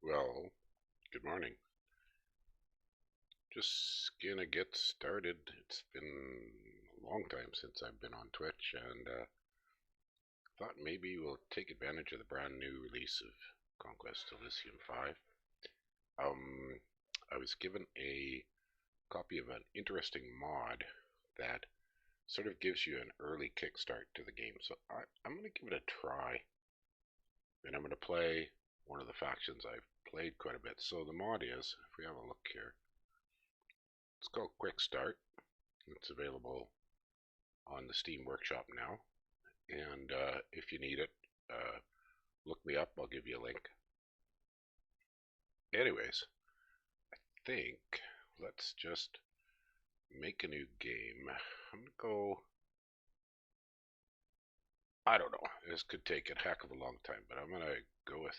Well, good morning. Just gonna get started. It's been a long time since I've been on Twitch, and thought maybe we'll take advantage of the brand new release of Conquest Elysium 5. Um, I was given a copy of an interesting mod that sort of gives you an early kickstart to the game, so I'm gonna give it a try, and I'm gonna play one of the factions I've played quite a bit. So the mod is, if we have a look here, it's called Quick Start. It's available on the Steam Workshop now, and if you need it, look me up. I'll give you a link. Anyways, I think let's just make a new game. I'm gonna go. I don't know. This could take a heck of a long time, but I'm gonna go with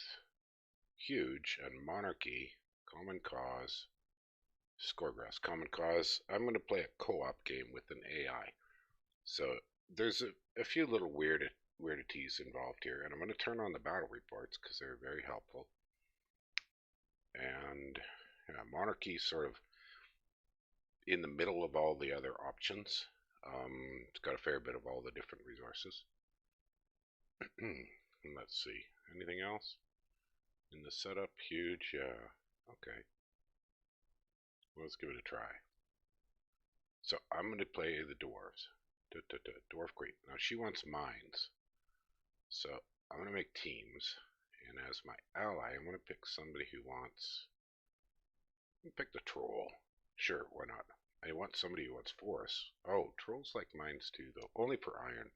Huge and Monarchy, Common Cause, Scoregrass. Common Cause. I'm gonna play a co-op game with an AI. So there's a few little weirdities involved here, and I'm going to turn on the battle reports because they're very helpful. And Monarchy sort of in the middle of all the other options. It's got a fair bit of all the different resources. Let's see, anything else in the setup? Huge, yeah, okay. Well, let's give it a try. So I'm going to play the dwarves. Dwarf Queen. Now she wants mines, so I'm going to make teams, and as my ally I'm going to pick somebody who wants, pick the troll. Sure, why not? I want somebody who wants forests. Oh, trolls like mines too, though, only for iron,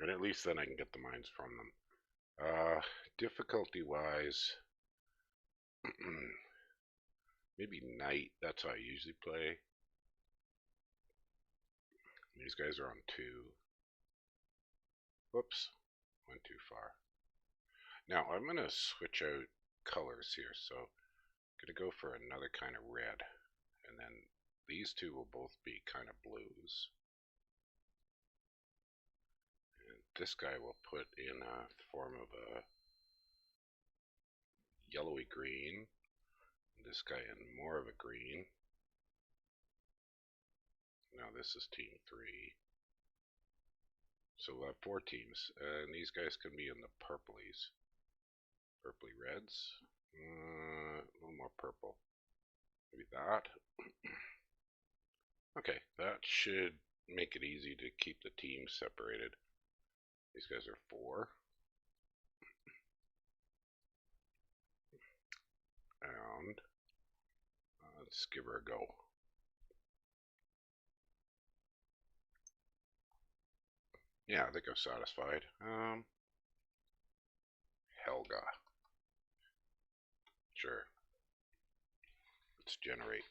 and at least then I can get the mines from them. Difficulty wise, maybe knight. That's how I usually play. These guys are on 2. Whoops, went too far. Now I'm going to switch out colors here, so I'm going to go for another kind of red, and then these two will both be kind of blues. And this guy will put in a form of a yellowy green, and this guy in more of a green. Now this is team 3. So we'll have 4 teams, and these guys can be in the purplies. Purpley reds. A little more purple. Maybe that. Okay, that should make it easy to keep the teams separated. These guys are 4. And let's give her a go. Yeah, I think I'm satisfied. Helga. Sure. Let's generate.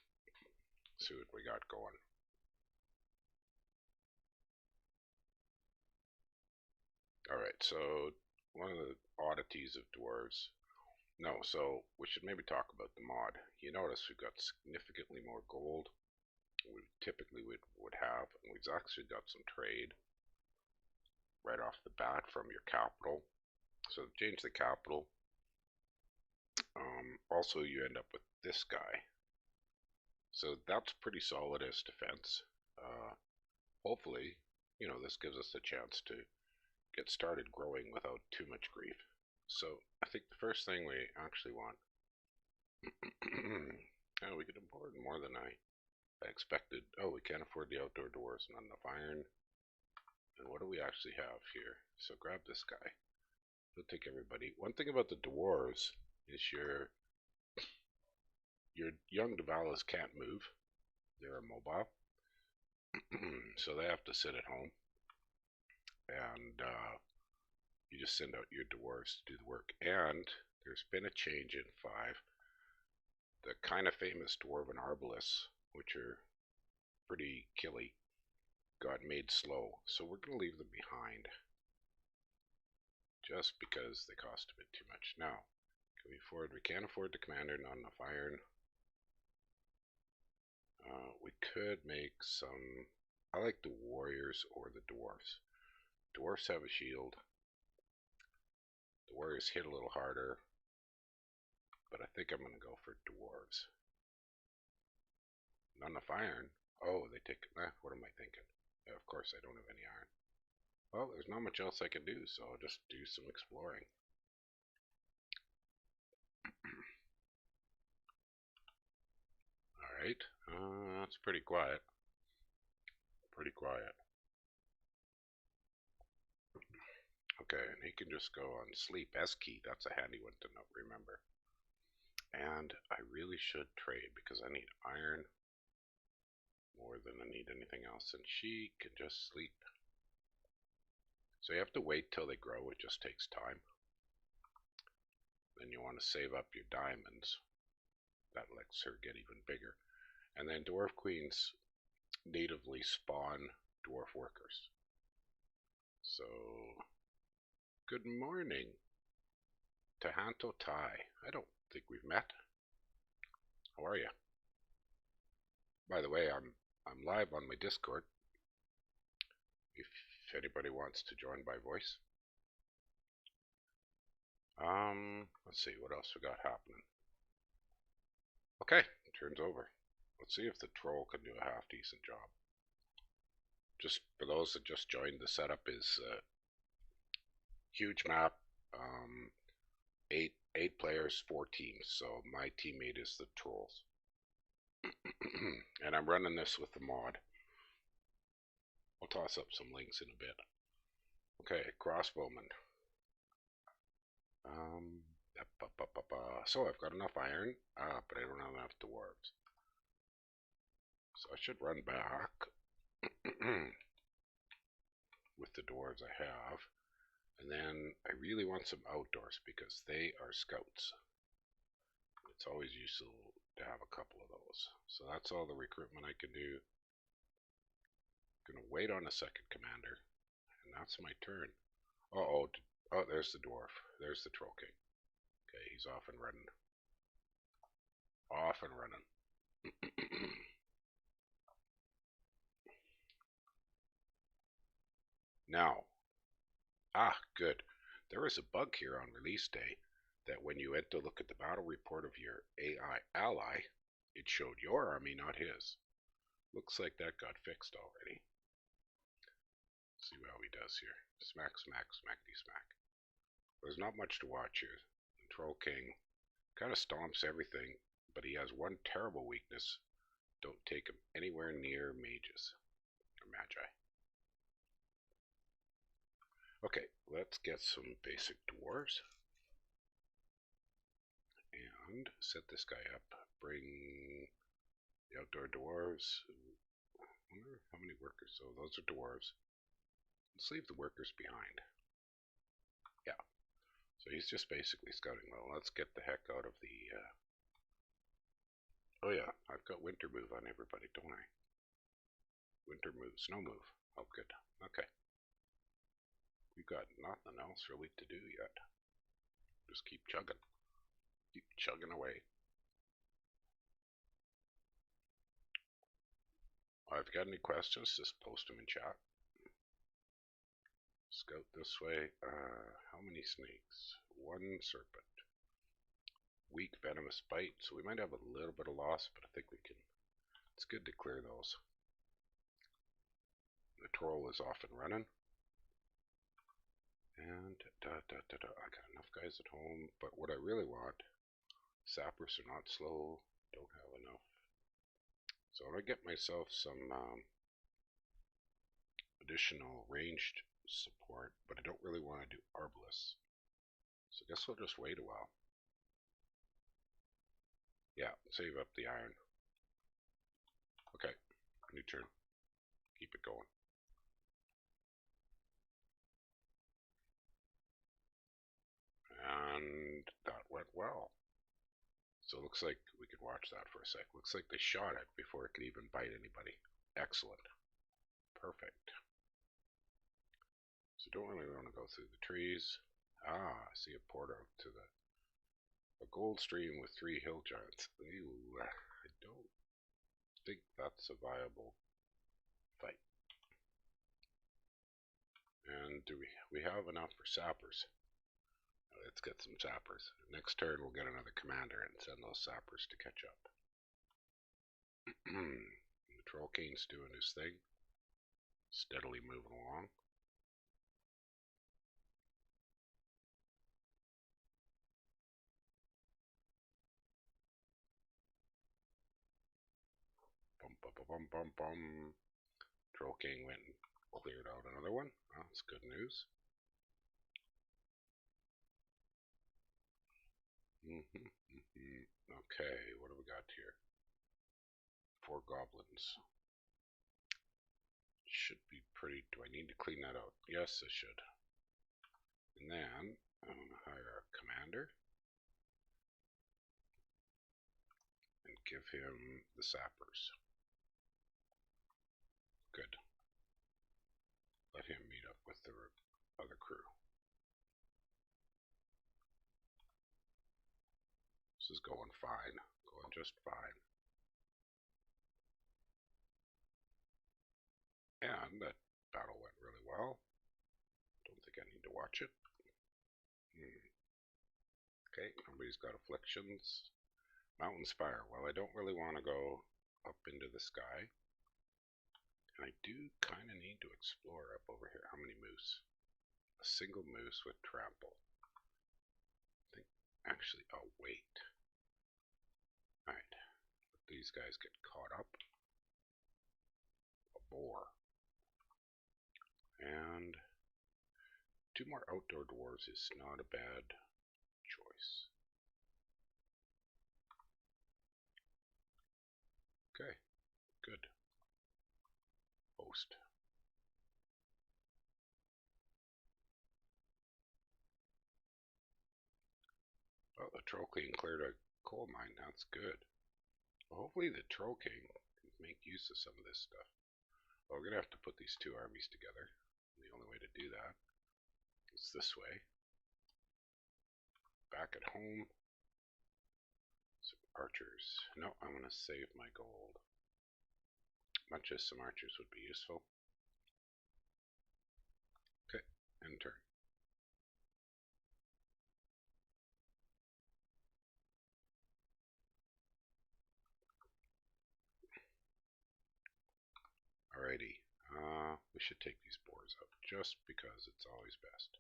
See what we got going. Alright, so one of the oddities of dwarves. No, so we should maybe talk about the mod. You notice we've got significantly more gold we typically would have, and we've actually got some trade right off the bat from your capital. So change the capital. Also, you end up with this guy. So that's pretty solid as defense. Hopefully, this gives us a chance to get started growing without too much grief. So I think the first thing we actually want, oh, we could import more than I expected. Oh, we can't afford the outdoor doors, not enough iron. And what do we actually have here? So grab this guy. He'll take everybody. One thing about the dwarves is your young Davalas can't move. They're immobile. So they have to sit at home. And you just send out your dwarves to do the work. And there's been a change in 5. The kind of famous dwarven arbalists, which are pretty killy, got made slow. So we're going to leave them behind, just because they cost a bit too much. Now, can we afford? We can't afford the commander, not enough iron. We could make some. I like the warriors or the dwarfs. Dwarfs have a shield. The warriors hit a little harder. but I think I'm going to go for dwarves. Not enough iron. Oh, they take... what am I thinking? Yeah, of course I don't have any iron. Well, there's not much else I can do, so I'll just do some exploring. Alright, that's pretty quiet. Pretty quiet. Okay, and he can just go on sleep. S key, that's a handy one to remember. And I really should trade because I need iron more than I need anything else. And she can just sleep. So you have to wait till they grow. It just takes time. Then you want to save up your diamonds. That lets her get even bigger. And then dwarf queens natively spawn dwarf workers. So, good morning, Tahanto Tai. I don't think we've met. How are you? By the way, I'm live on my Discord. If anybody wants to join by voice. Let's see what else we got happening. Okay, turn's over. Let's see if the troll can do a half decent job. Just for those that just joined, the setup is huge map, 8 players, 4 teams. So my teammate is the trolls, and I'm running this with the mod. I'll toss up some links in a bit. Okay, crossbowman. So I've got enough iron, but I don't have enough dwarves. So I should run back with the dwarves I have. And then I really want some outdoors because they are scouts. It's always useful to have a couple of those. So that's all the recruitment I can do. Gonna wait on a second commander. And that's my turn. Oh, there's the dwarf. There's the troll king. Okay, he's off and running. Off and running. Now, good. There is a bug here on release day that when you went to look at the battle report of your AI ally, it showed your army, not his. Looks like that got fixed already. Let's see how he does here. Smack, smack, smackety smack. There's not much to watch here. The Troll King kind of stomps everything, but he has one terrible weakness. Don't take him anywhere near mages or magi. Okay, let's get some basic dwarves. And set this guy up. Bring the outdoor dwarves. I wonder how many workers. So those are dwarves. Let's leave the workers behind. Yeah. So he's just basically scouting. Well, let's get the heck out of the... Oh yeah, I've got winter move on everybody, don't I? Winter move, snow move. Oh good. Okay. We've got nothing else really to do yet. Just keep chugging. Keep chugging away. If you got any questions, just post them in chat. Scout this way. How many snakes? 1 serpent. Weak venomous bite, so we might have a little bit of loss, but I think we can. It's good to clear those. The troll is off and running. And I got enough guys at home, but what I really want, sappers are not slow, don't have enough. So I'm going to get myself some additional ranged support, but I don't really want to do arbalists. So I guess we'll just wait a while. Yeah, save up the iron. Okay, new turn. Keep it going. And that went well. So it looks like we could watch that for a sec. Looks like they shot it before it could even bite anybody. Excellent. Perfect. So don't really want to go through the trees. I see a portal to a gold stream with 3 hill giants. Ew, I don't think that's a viable fight. And do we have enough for sappers? let's get some sappers. Next turn we'll get another commander and send those sappers to catch up. The Troll King's doing his thing. Steadily moving along. Bum bum bum bum bum. Troll King went and cleared out another one. Oh, that's good news. Okay, what do we got here? 4 goblins. Should be pretty. Do I need to clean that out? Yes, I should. And then I'm going to hire a commander and give him the sappers. Good. Let him meet up with the other crew. This is going fine. Going just fine. And that battle went really well. Don't think I need to watch it. Okay, nobody's got afflictions. Mountain Spire. Well, I don't really want to go up into the sky. And I do kind of need to explore up over here. How many moose? A single moose with trample. I think, actually, oh, wait. Alright. Let these guys get caught up. A boar. And 2 more outdoor dwarves is not a bad choice. Okay, good. Host. Oh, the Troll King cleared a coal mine. That's good. Well, hopefully the Troll King can make use of some of this stuff. Well, we're going to have to put these 2 armies together. The only way to do that is this way. Back at home. Some archers. No, I'm going to save my gold. Much as some archers would be useful. Okay, end turn. Alrighty, we should take these boars up just because it's always best.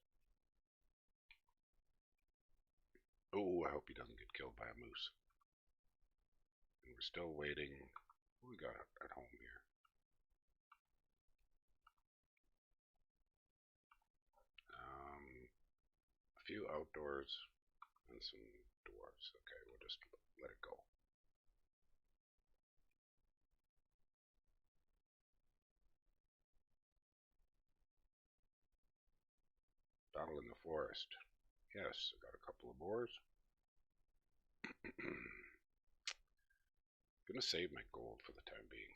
Oh, I hope he doesn't get killed by a moose. And we're still waiting. What we got at home here? A few outdoors and some dwarves. Okay, we'll just let it go. Battle in the forest. Yes, I got a couple of boars. Gonna save my gold for the time being.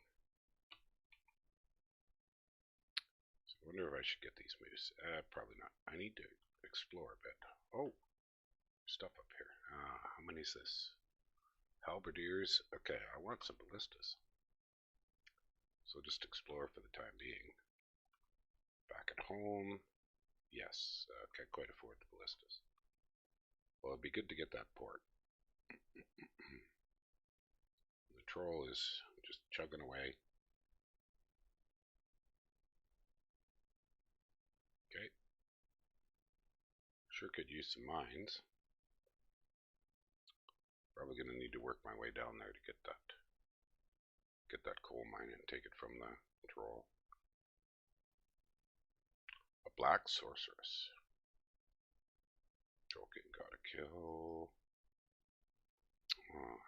So I wonder if I should get these moose. Probably not. I need to explore a bit. Oh, stuff up here. How many is this? Halberdiers. Okay, I want some ballistas. So just explore for the time being. Back at home. Yes, can't quite afford the ballistas. Well, it'd be good to get that port. The troll is just chugging away. Okay. Sure could use some mines. Probably gonna need to work my way down there to get that coal mine and take it from the troll. A black sorceress. Okay, got a kill.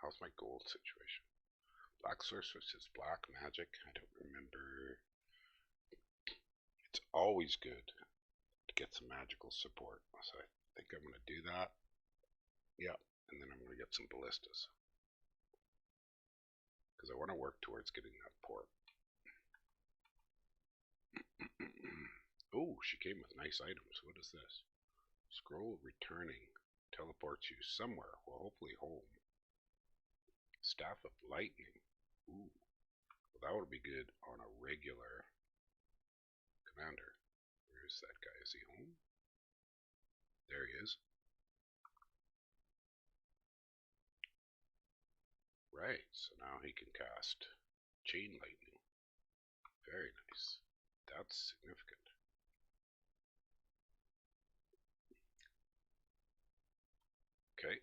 How's my gold situation? Black sorceress is black magic. I don't remember. It's always good to get some magical support. So I think I'm gonna do that. Yeah, and then I'm gonna get some ballistas. Because I want to work towards getting that port. Oh, she came with nice items. What is this? Scroll returning teleports you somewhere. Well, hopefully home. Staff of lightning. Ooh, well, that would be good on a regular commander. Where is that guy? Is he home? There he is. Alright, so now he can cast Chain Lightning. Very nice. That's significant. Okay,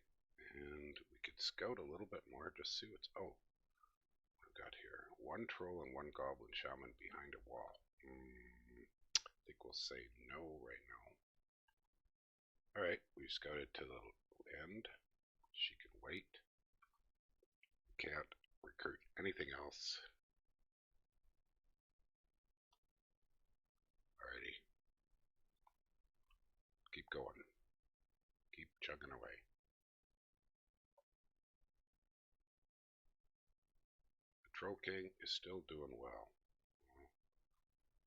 and we could scout a little bit more, just see what's... Oh, what we got here? One troll and one goblin shaman behind a wall. I think we'll say no right now. Alright, we scouted to the end. She can wait. Can't recruit anything else. Alrighty. Keep going. Keep chugging away. The Troll King is still doing well.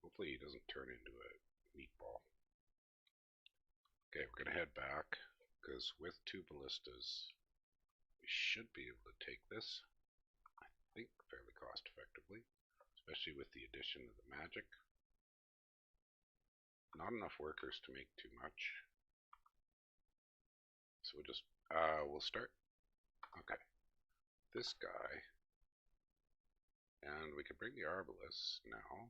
Hopefully he doesn't turn into a meatball. Okay, we're going to head back, because with 2 ballistas, we should be able to take this, I think, fairly cost effectively, especially with the addition of the magic. Not enough workers to make too much. So we'll just, we'll start. Okay, this guy, and we can bring the Arbalest now,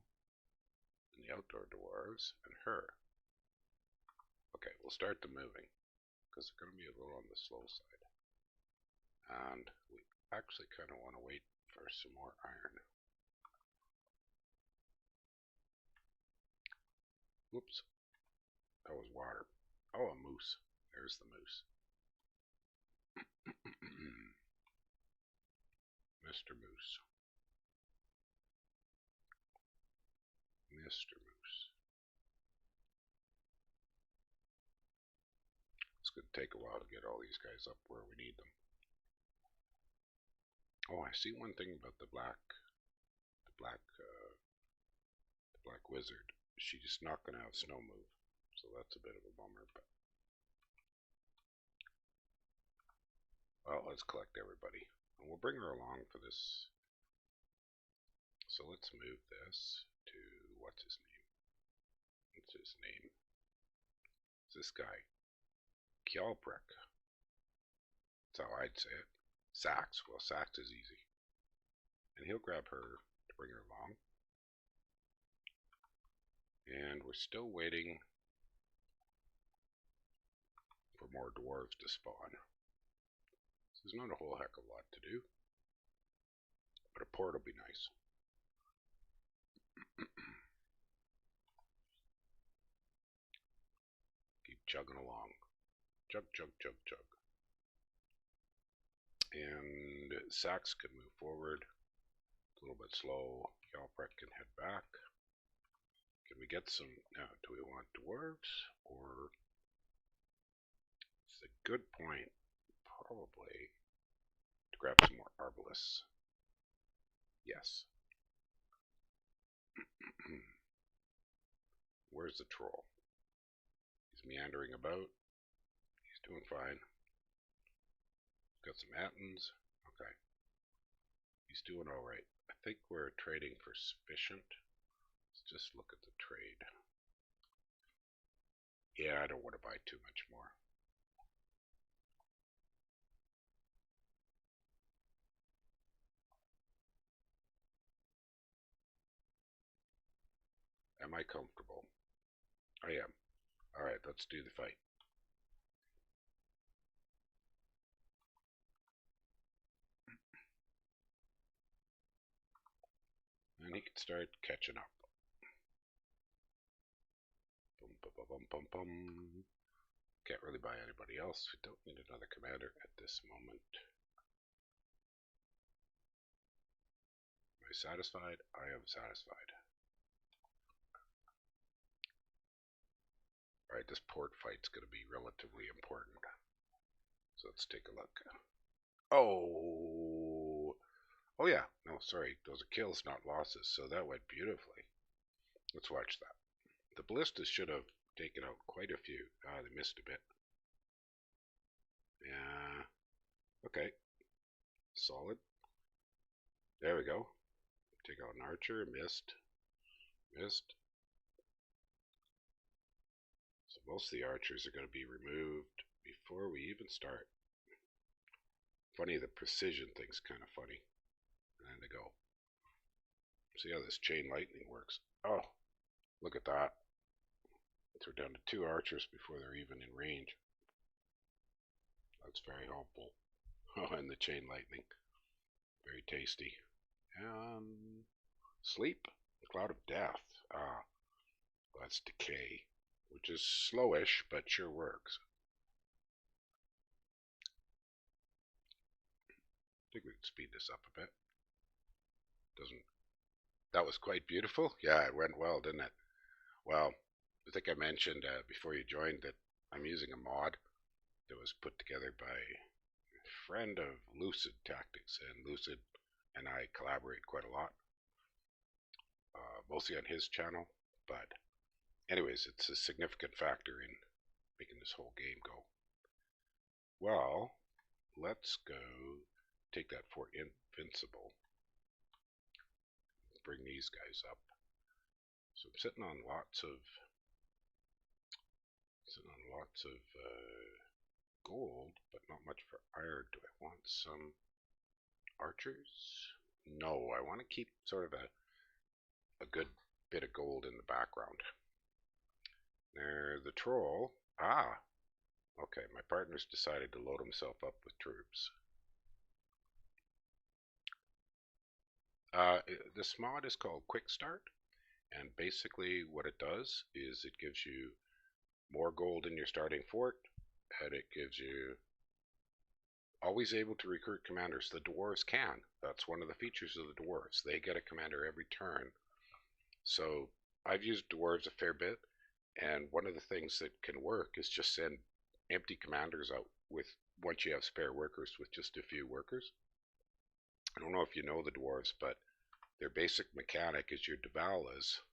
and the outdoor dwarves, and her. Okay, we'll start the moving, because they're going to be a little on the slow side. And we actually kind of want to wait for some more iron. Whoops. That was water. Oh, a moose. There's the moose. Mr. Moose. Mr. Moose. It's going to take a while to get all these guys up where we need them. Oh, I see one thing about the black wizard. She's not going to have snow move, so that's a bit of a bummer. But well, let's collect everybody, and we'll bring her along for this. So let's move this to what's his name? What's his name? It's this guy, Kjalbrek. That's how I'd say it. Sax. Well, Sax is easy, and he'll grab her to bring her along. And we're still waiting for more dwarves to spawn. So there's not a whole heck of a lot to do, but a port will be nice. Keep chugging along. Chug, chug, chug, chug. And Sax can move forward. It's a little bit slow. Kjalbrek can head back. Can we get some... Now, do we want dwarves, or... It's a good point, probably, to grab some more Arbalests. Yes. Where's the troll? He's meandering about. He's doing fine. Got some Attons. Okay. He's doing alright. I think we're trading for sufficient. Let's just look at the trade. Yeah, I don't want to buy too much more. Am I comfortable? I am. Alright, let's do the fight. And he can start catching up. Bum, bum, bum, bum, bum. Can't really buy anybody else. We don't need another commander at this moment. Am I satisfied? I am satisfied. Alright, this port fight's going to be relatively important. So let's take a look. Oh! Oh yeah, no, sorry, those are kills, not losses, so that went beautifully. Let's watch that. The ballistas should have taken out quite a few. Ah, they missed a bit. Yeah, okay. Solid. There we go. Take out an archer, missed. Missed. So most of the archers are going to be removed before we even start. funny, the precision thing's kind of funny. And they go. See how this chain lightning works. Oh, look at that. They're down to 2 archers before they're even in range. That's very helpful. Oh, and the chain lightning. Very tasty. Sleep. Cloud of death. Ah, that's decay. Which is slowish, but sure works. I think we can speed this up a bit. Doesn't. That was quite beautiful. Yeah, it went well, didn't it? Well, I think I mentioned before you joined that I'm using a mod that was put together by a friend of Lucid Tactics, and Lucid and I collaborate quite a lot, mostly on his channel, but anyways, it's a significant factor in making this whole game go. Well, let's go take that Fort Invincible, bring these guys up. So I'm sitting on lots of gold, but not much for iron. Do I want some archers? No, I want to keep sort of a good bit of gold in the background. There's the troll. Ah, okay, my partner's decided to load himself up with troops. This mod is called Quick Start, and basically what it does is it gives you more gold in your starting fort, and it gives you always able to recruit commanders. The dwarves can. That's one of the features of the dwarves. They get a commander every turn. So I've used dwarves a fair bit, and one of the things that can work is just send empty commanders out with, once you have spare workers, with just a few workers. I don't know if you know the dwarves, but their basic mechanic is your Dvalas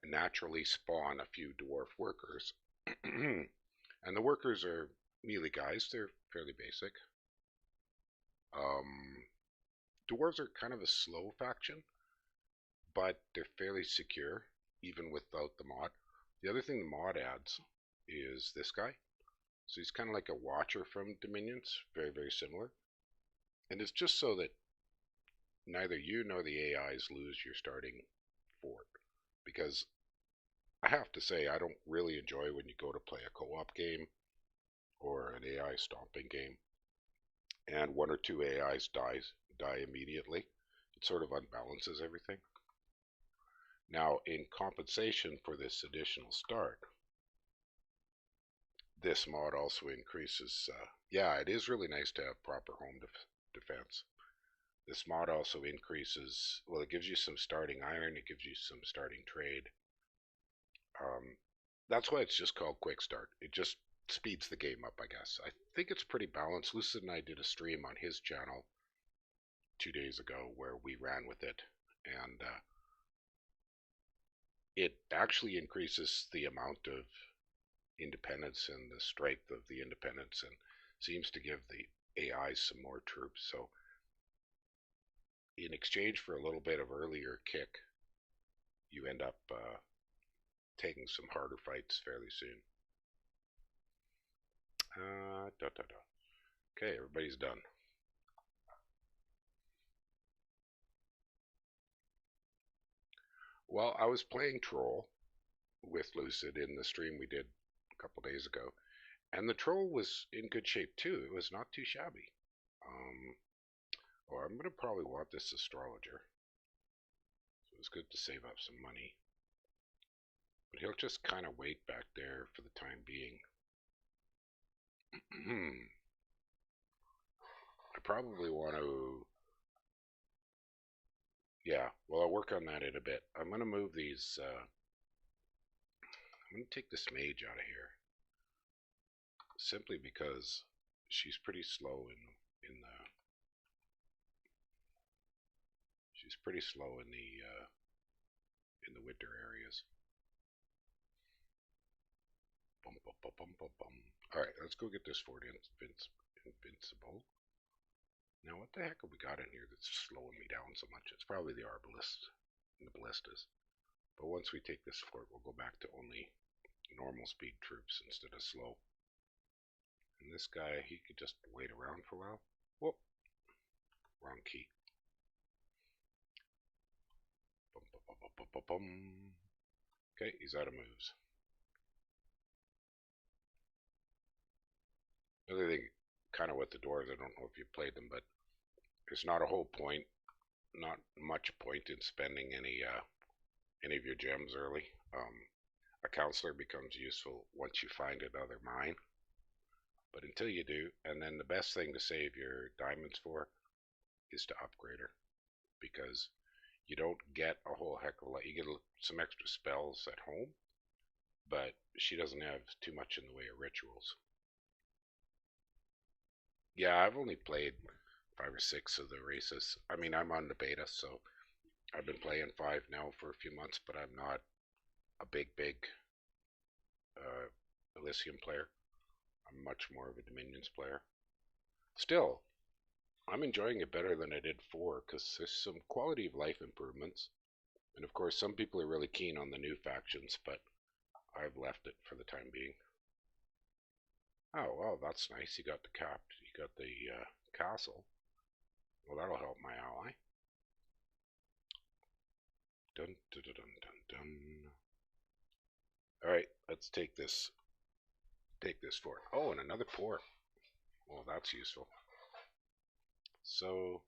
naturally spawn a few dwarf workers. And the workers are melee guys. They're fairly basic. Dwarves are kind of a slow faction, but they're fairly secure, even without the mod. The other thing the mod adds is this guy. So he's kind of like a watcher from Dominions, very, very similar. And it's just so that neither you nor the AIs lose your starting fort. Because I have to say, I don't really enjoy when you go to play a co-op game or an AI stomping game and 1 or 2 AIs die immediately. It sort of unbalances everything. Now, in compensation for this additional start, this mod also increases, yeah, it is really nice to have proper home defense. This mod also increases, well, it gives you some starting iron, it gives you some starting trade. That's why it's just called Quick Start. It just speeds the game up, I guess. I think it's pretty balanced. Lucid and I did a stream on his channel 2 days ago where we ran with it, and it actually increases the amount of independence and the strength of the independence, and seems to give the AI some more troops. So in exchange for a little bit of earlier kick, you end up taking some harder fights fairly soon. Okay, everybody's done. Well, I was playing Troll with Lucid in the stream we did a couple days ago, and the Troll was in good shape too. It was not too shabby. Or I'm going to probably want this astrologer. So it's good to save up some money. But he'll just kind of wait back there for the time being. I probably want to... Yeah, well, I'll work on that in a bit. I'm going to move these... I'm going to take this mage out of here. Simply because she's pretty slow in the... She's pretty slow in the winter areas. Alright, let's go get this Fort Invincible. Now, what the heck have we got in here that's slowing me down so much? It's probably the Arbalist and the Ballistas. But once we take this fort, we'll go back to only normal speed troops instead of slow. And this guy, he could just wait around for a while. Whoop, wrong key. Bum, bum, bum, bum, bum, bum. Okay, he's out of moves. Another thing, kind of with the dwarves, I don't know if you played them, but there's not a whole point, not much point in spending any of your gems early. A counselor becomes useful once you find another mine, but until you do, and then the best thing to save your diamonds for is to upgrade her, because you don't get a whole heck of a lot. You get some extra spells at home, but she doesn't have too much in the way of rituals. Yeah, I've only played 5 or 6 of the races. I mean, I'm on the beta, so I've been playing 5 now for a few months, but I'm not a big uh, Elysium player. I'm much more of a Dominions player. Still, I'm enjoying it better than I did 4 because there's some quality of life improvements. And of course, some people are really keen on the new factions, but I've left it for the time being. Oh, well, that's nice. You got the you got the castle. Well, that'll help my ally. Dun dun dun dun dun. All right, let's take this. Take this fort. Oh, and another port. Well, that's useful. So,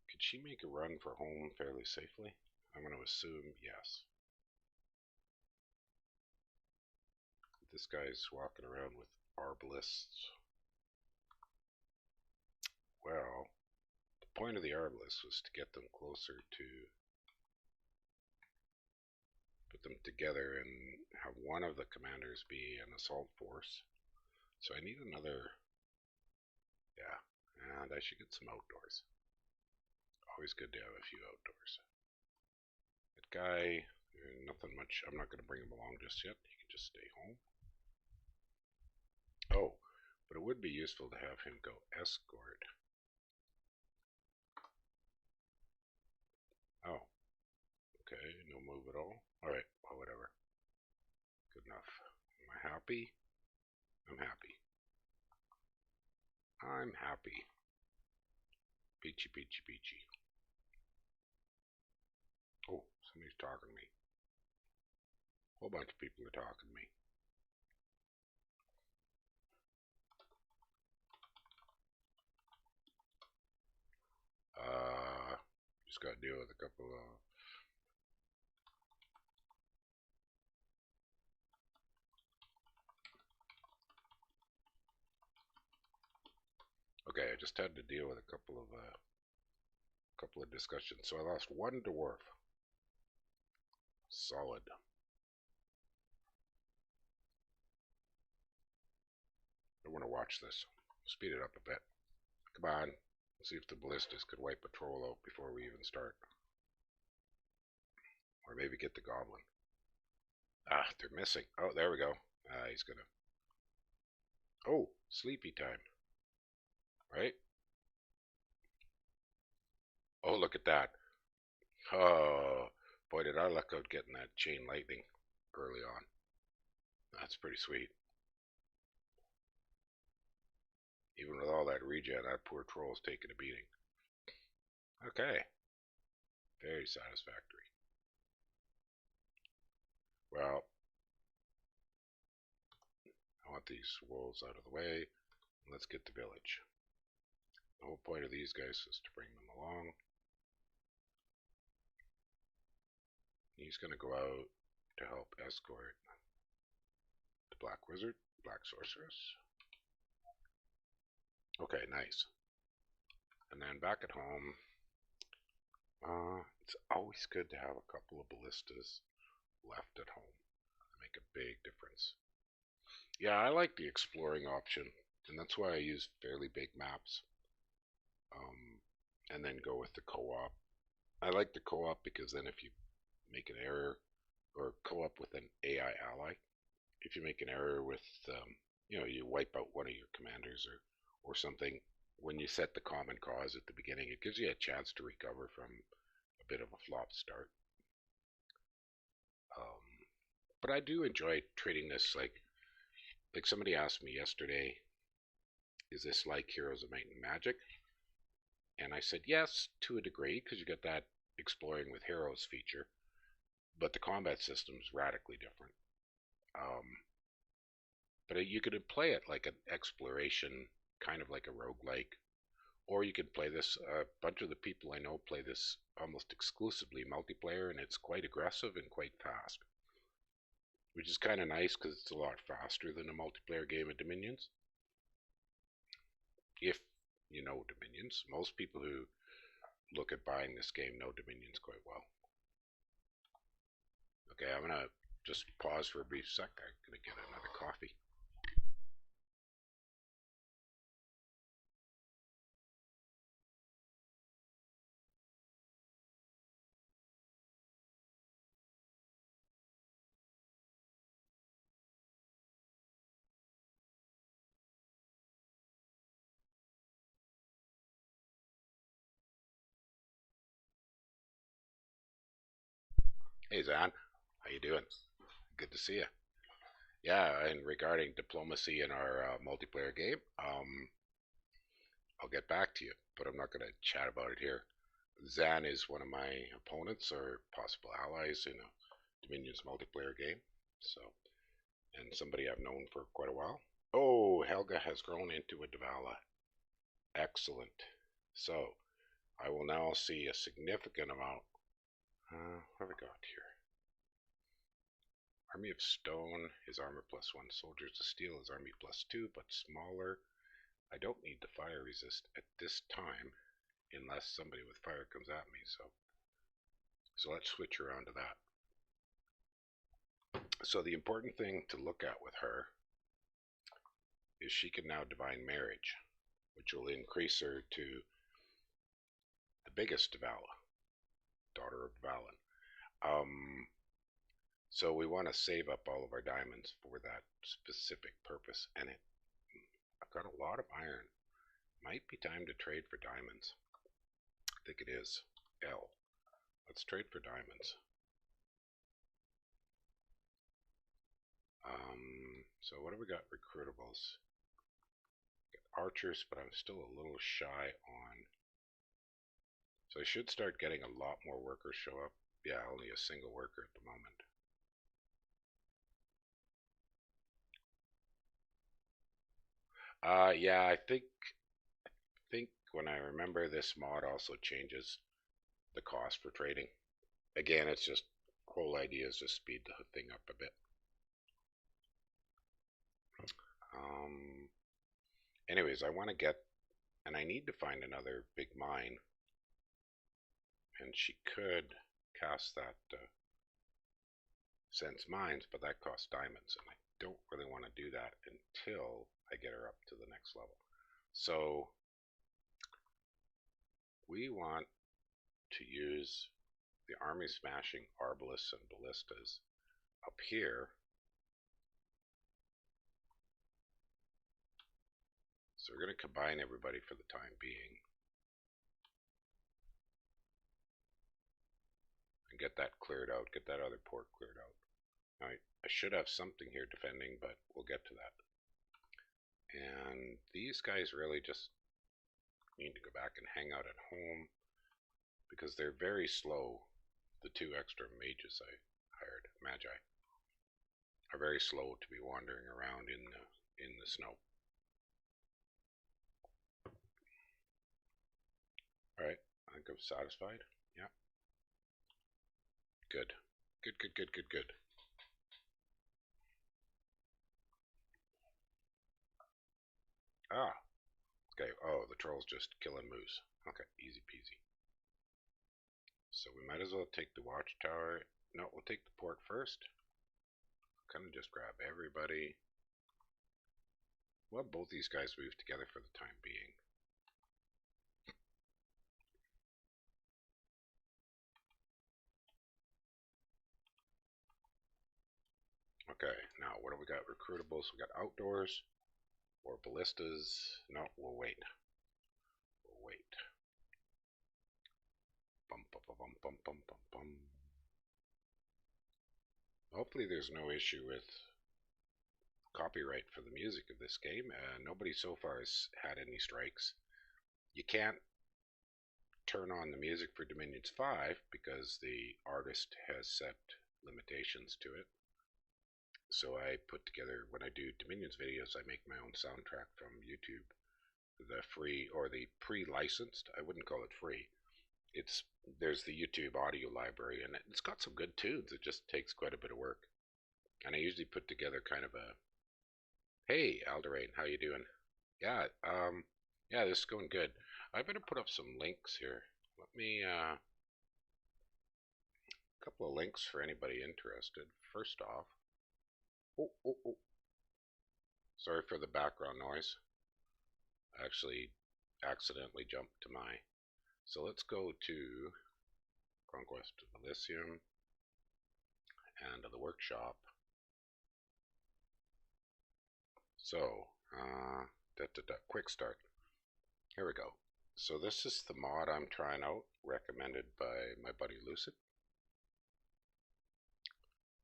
could she make a run for home fairly safely? I'm going to assume yes. This guy's walking around with arbalists. Well, the point of the arbalists was to get them closer to put them together and have one of the commanders be an assault force. So I need another, yeah, and I should get some outdoors. Always good to have a few outdoors. That guy, nothing much. I'm not going to bring him along just yet. He can just stay home. Oh, but it would be useful to have him go escort. Oh, okay, no move at all. Alright, well, whatever. Good enough. Am I happy? I'm happy. I'm happy. Peachy, peachy, peachy. Oh, somebody's talking to me. A whole bunch of people are talking to me. Just got to deal with a couple of... Okay, I just had to deal with a couple of discussions. So I lost one dwarf. Solid. I want to watch this. Speed it up a bit. Come on. Let's see if the ballistas could wipe a troll out before we even start. Or maybe get the goblin. Ah, they're missing. Oh, there we go. He's gonna... Oh, sleepy time. Right? Oh, look at that. Oh, boy, did I luck out getting that chain lightning early on. That's pretty sweet. Even with all that regen, that poor troll's taking a beating. Okay. Very satisfactory. Well, I want these wolves out of the way. Let's get the village. The whole point of these guys is to bring them along. He's going to go out to help escort the Black Wizard, Black Sorceress. Okay, nice. And then back at home, it's always good to have a couple of ballistas left at home. They make a big difference. Yeah, I like the exploring option, and that's why I use fairly big maps. And then go with the co-op. I like the co-op because then if you make an error, or co-op with an AI ally, if you make an error with, you wipe out one of your commanders or something, when you set the common cause at the beginning, it gives you a chance to recover from a bit of a flop start. But I do enjoy treating this like somebody asked me yesterday, is this like Heroes of Might and Magic? And I said yes, to a degree, because you get that exploring with heroes feature, but the combat system is radically different. But you could play it like an exploration, kind of like a roguelike, or you could play this. A bunch of the people I know play this almost exclusively multiplayer, and it's quite aggressive and quite fast, which is kind of nice because it's a lot faster than a multiplayer game of Dominions. If you know Dominions, most people who look at buying this game know Dominions quite well. Okay, I'm gonna just pause for a brief sec. I'm gonna get another coffee. Hey Zan, how you doing? Good to see you. Yeah, and regarding diplomacy in our multiplayer game, I'll get back to you, but I'm not going to chat about it here. Zan is one of my opponents or possible allies in a Dominions multiplayer game, so and somebody I've known for quite a while. Oh, Helga has grown into a Dvala. Excellent. So I will now see a significant amount. What have I got here? Army of Stone is armor +1. Soldiers of Steel is army +2, but smaller. I don't need the fire resist at this time, unless somebody with fire comes at me. So let's switch around to that. So the important thing to look at with her is she can now divine marriage, which will increase her to the biggest Dvala, daughter of Valen. So we want to save up all of our diamonds for that specific purpose, and I've got a lot of iron. Might be time to trade for diamonds. I think it is. L. Let's trade for diamonds. So what have we got? Recruitables. Got archers, but I'm still a little shy on. So I should start getting a lot more workers show up. Yeah, only a single worker at the moment. Yeah, I think when I remember this mod also changes the cost for trading. Again, it's just whole idea is to speed the thing up a bit. Anyways, I want to get, and I need to find another big mine, and she could cast that sense mines, but that costs diamonds, and I don't really want to do that until I get her up to the next level. So we want to use the army smashing arbalists and ballistas up here. So we're going to combine everybody for the time being and get that cleared out, get that other port cleared out. Now I should have something here defending, but we'll get to that. And these guys really just need to go back and hang out at home because they're very slow. The two extra mages I hired, magi, are very slow to be wandering around in the snow. Alright, I think I'm satisfied. Yeah. Good. Good. Ah. Okay, oh, the troll's just killing moose. Okay, easy peasy. So we might as well take the watchtower. No, we'll take the port first. Kind of just grab everybody. Well, both these guys move together for the time being. Okay, now what do we got? Recruitables. We got outdoors or ballistas. No, we'll wait. We'll wait. Bum. Hopefully there's no issue with copyright for the music of this game, and nobody so far has had any strikes. You can't turn on the music for Dominions 5 because the artist has set limitations to it. So I put together, when I do Dominions videos, I make my own soundtrack from YouTube. The free or the pre-licensed, I wouldn't call it free. There's the YouTube audio library, and it's got some good tunes. It just takes quite a bit of work. And I usually put together kind of a, hey Alderain, how you doing? Yeah, yeah, this is going good. I better put up some links here. Let me a couple of links for anybody interested. First off, oh, sorry for the background noise. I actually accidentally jumped to my. So let's go to Conquest of Elysium and the workshop. So, quick start. Here we go. So this is the mod I'm trying out, recommended by my buddy Lucid.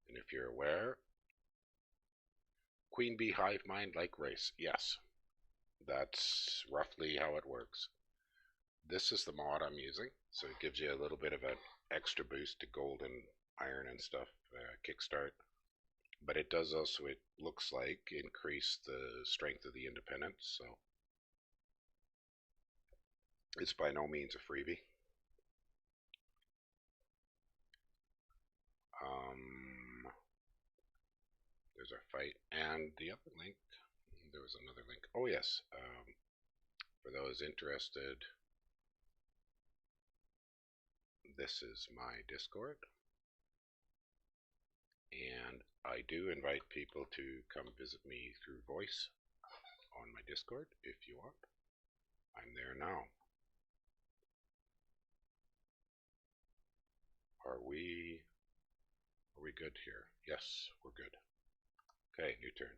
And if you're aware, Queen Bee Hive Mind like race. Yes, that's roughly how it works. This is the mod I'm using, so it gives you a little bit of an extra boost to gold and iron and stuff, kickstart. But it does also, it looks like, increase the strength of the independents, so it's by no means a freebie. There's our fight, and the other link, there was another link. Oh yes, for those interested, this is my Discord, and I do invite people to come visit me through voice on my Discord if you want. I'm there now. Are we good here? Yes, we're good. Okay, new turn.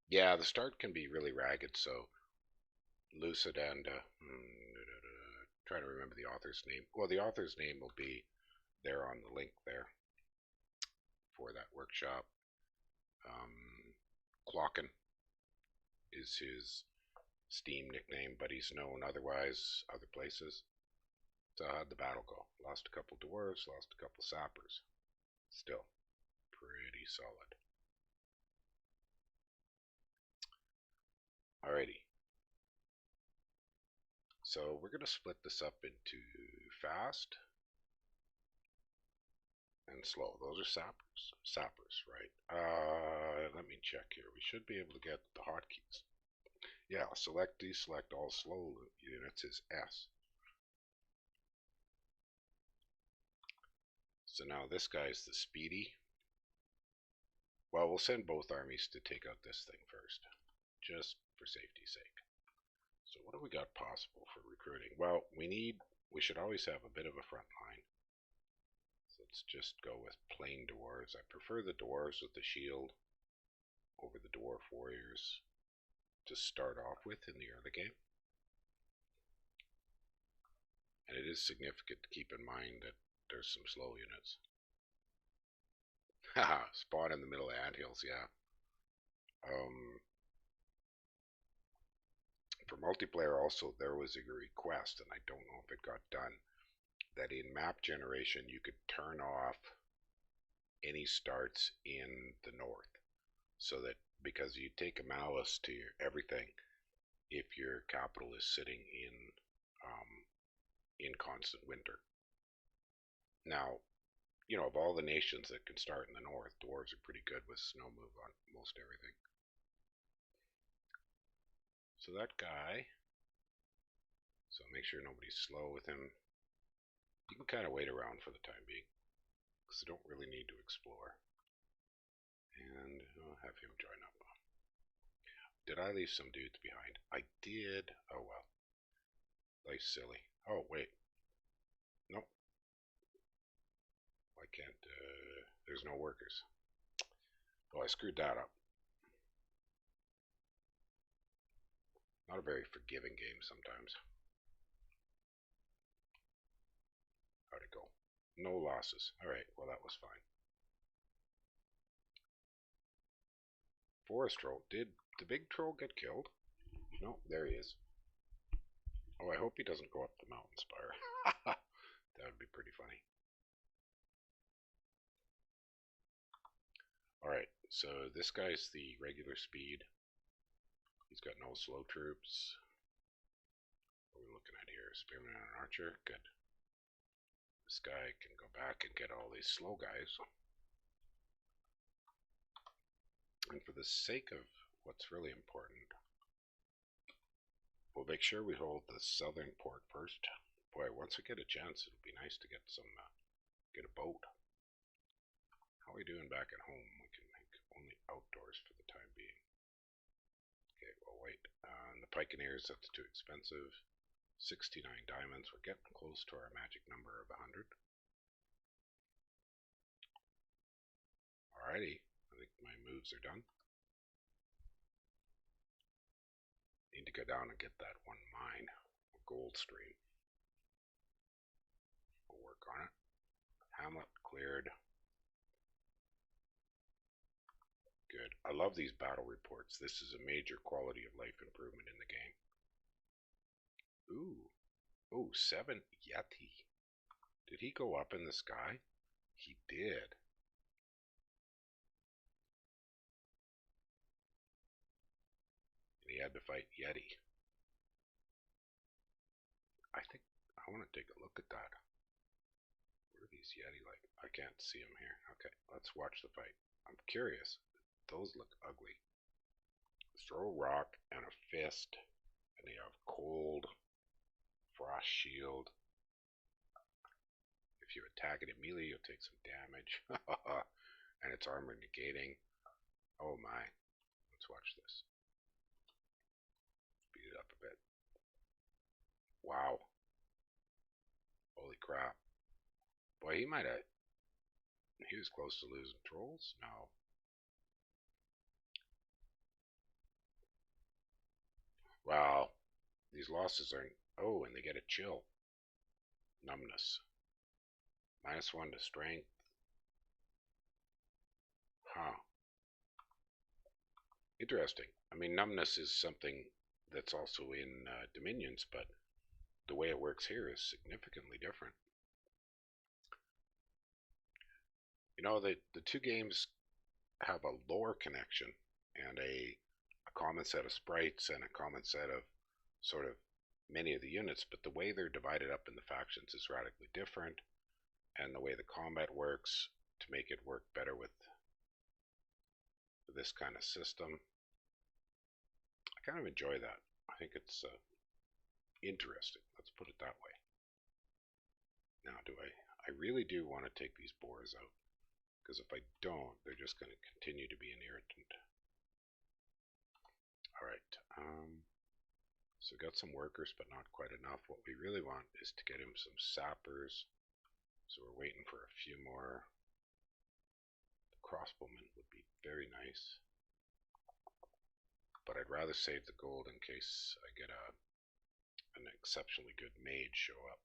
Yeah, the start can be really ragged, so Lucid and trying to remember the author's name. Well, the author's name will be there on the link there for that workshop. Clocken is his Steam nickname, but he's known otherwise other places. So how'd the battle go? Lost a couple dwarves, lost a couple sappers. Still pretty solid. Alrighty. So we're going to split this up into fast and slow. Those are sappers, right? Let me check here. We should be able to get the hotkeys. Yeah, select, deselect all slow units is S. So now this guy's the speedy. Well, we'll send both armies to take out this thing first, just for safety's sake. So what do we got possible for recruiting? Well, we should always have a bit of a front line. So let's just go with plain dwarves. I prefer the dwarves with the shield over the dwarf warriors to start off with in the early game. And it is significant to keep in mind that there's some slow units. Haha, spawn in the middle of anthills, yeah. For multiplayer also, there was a request, and I don't know if it got done, that in map generation you could turn off any starts in the north. So that, because you take a malice to your everything if your capital is sitting in constant winter. Now, you know, of all the nations that can start in the north, dwarves are pretty good with snow move on most everything. So that guy, so make sure nobody's slow with him. You can kind of wait around for the time being, because they don't really need to explore. And I'll have him join up. Did I leave some dudes behind? I did. Oh well. Life's silly. Oh wait. Nope. Why can't, there's no workers. Oh, I screwed that up. Not a very forgiving game sometimes. How'd it go? No losses. Alright, well that was fine. Forest troll. Did the big troll get killed? No, there he is. Oh, I hope he doesn't go up the mountain spire. That would be pretty funny. Alright, so this guy's the regular speed. He's got no slow troops. What are we looking at here? Spearman and an archer? Good. This guy can go back and get all these slow guys. And for the sake of what's really important, we'll make sure we hold the southern port first. Boy, once we get a chance, it'll be nice to get some, get a boat. How are we doing back at home? We can make only outdoors for the time being. Okay, well wait. The Pikeneers, that's too expensive. 69 diamonds. We're getting close to our magic number of 100. Alrighty, I think my moves are done. Need to go down and get that one mine, a gold stream. We'll work on it. Hamlet cleared. Good. I love these battle reports. This is a major quality of life improvement in the game. Ooh. Oh, 7 Yeti. Did he go up in the sky? He did. And he had to fight Yeti. I think I want to take a look at that. What are these Yeti like? I can't see them here. Okay, let's watch the fight. I'm curious. Those look ugly. Throw rock and a fist, and they have cold, frost shield. If you attack it immediately, you'll take some damage. And it's armor negating. Oh my. Let's watch this. Speed it up a bit. Wow. Holy crap. Boy, he might have... He was close to losing trolls? No. Wow. These losses are... Oh, and they get a chill. Numbness. -1 to strength. Huh. Interesting. I mean, numbness is something that's also in Dominions, but the way it works here is significantly different. You know, the two games have a lore connection and a common set of sprites and a common set of sort of many of the units, but the way they're divided up in the factions is radically different, and the way the combat works to make it work better with this kind of system. I kind of enjoy that. I think it's interesting. Let's put it that way. Now, I really do want to take these boars out, because if I don't, they're just going to continue to be an irritant. Alright, so we got some workers, but not quite enough. What we really want is to get him some sappers, so we're waiting for a few more. The crossbowmen would be very nice, but I'd rather save the gold in case I get an exceptionally good mage show up.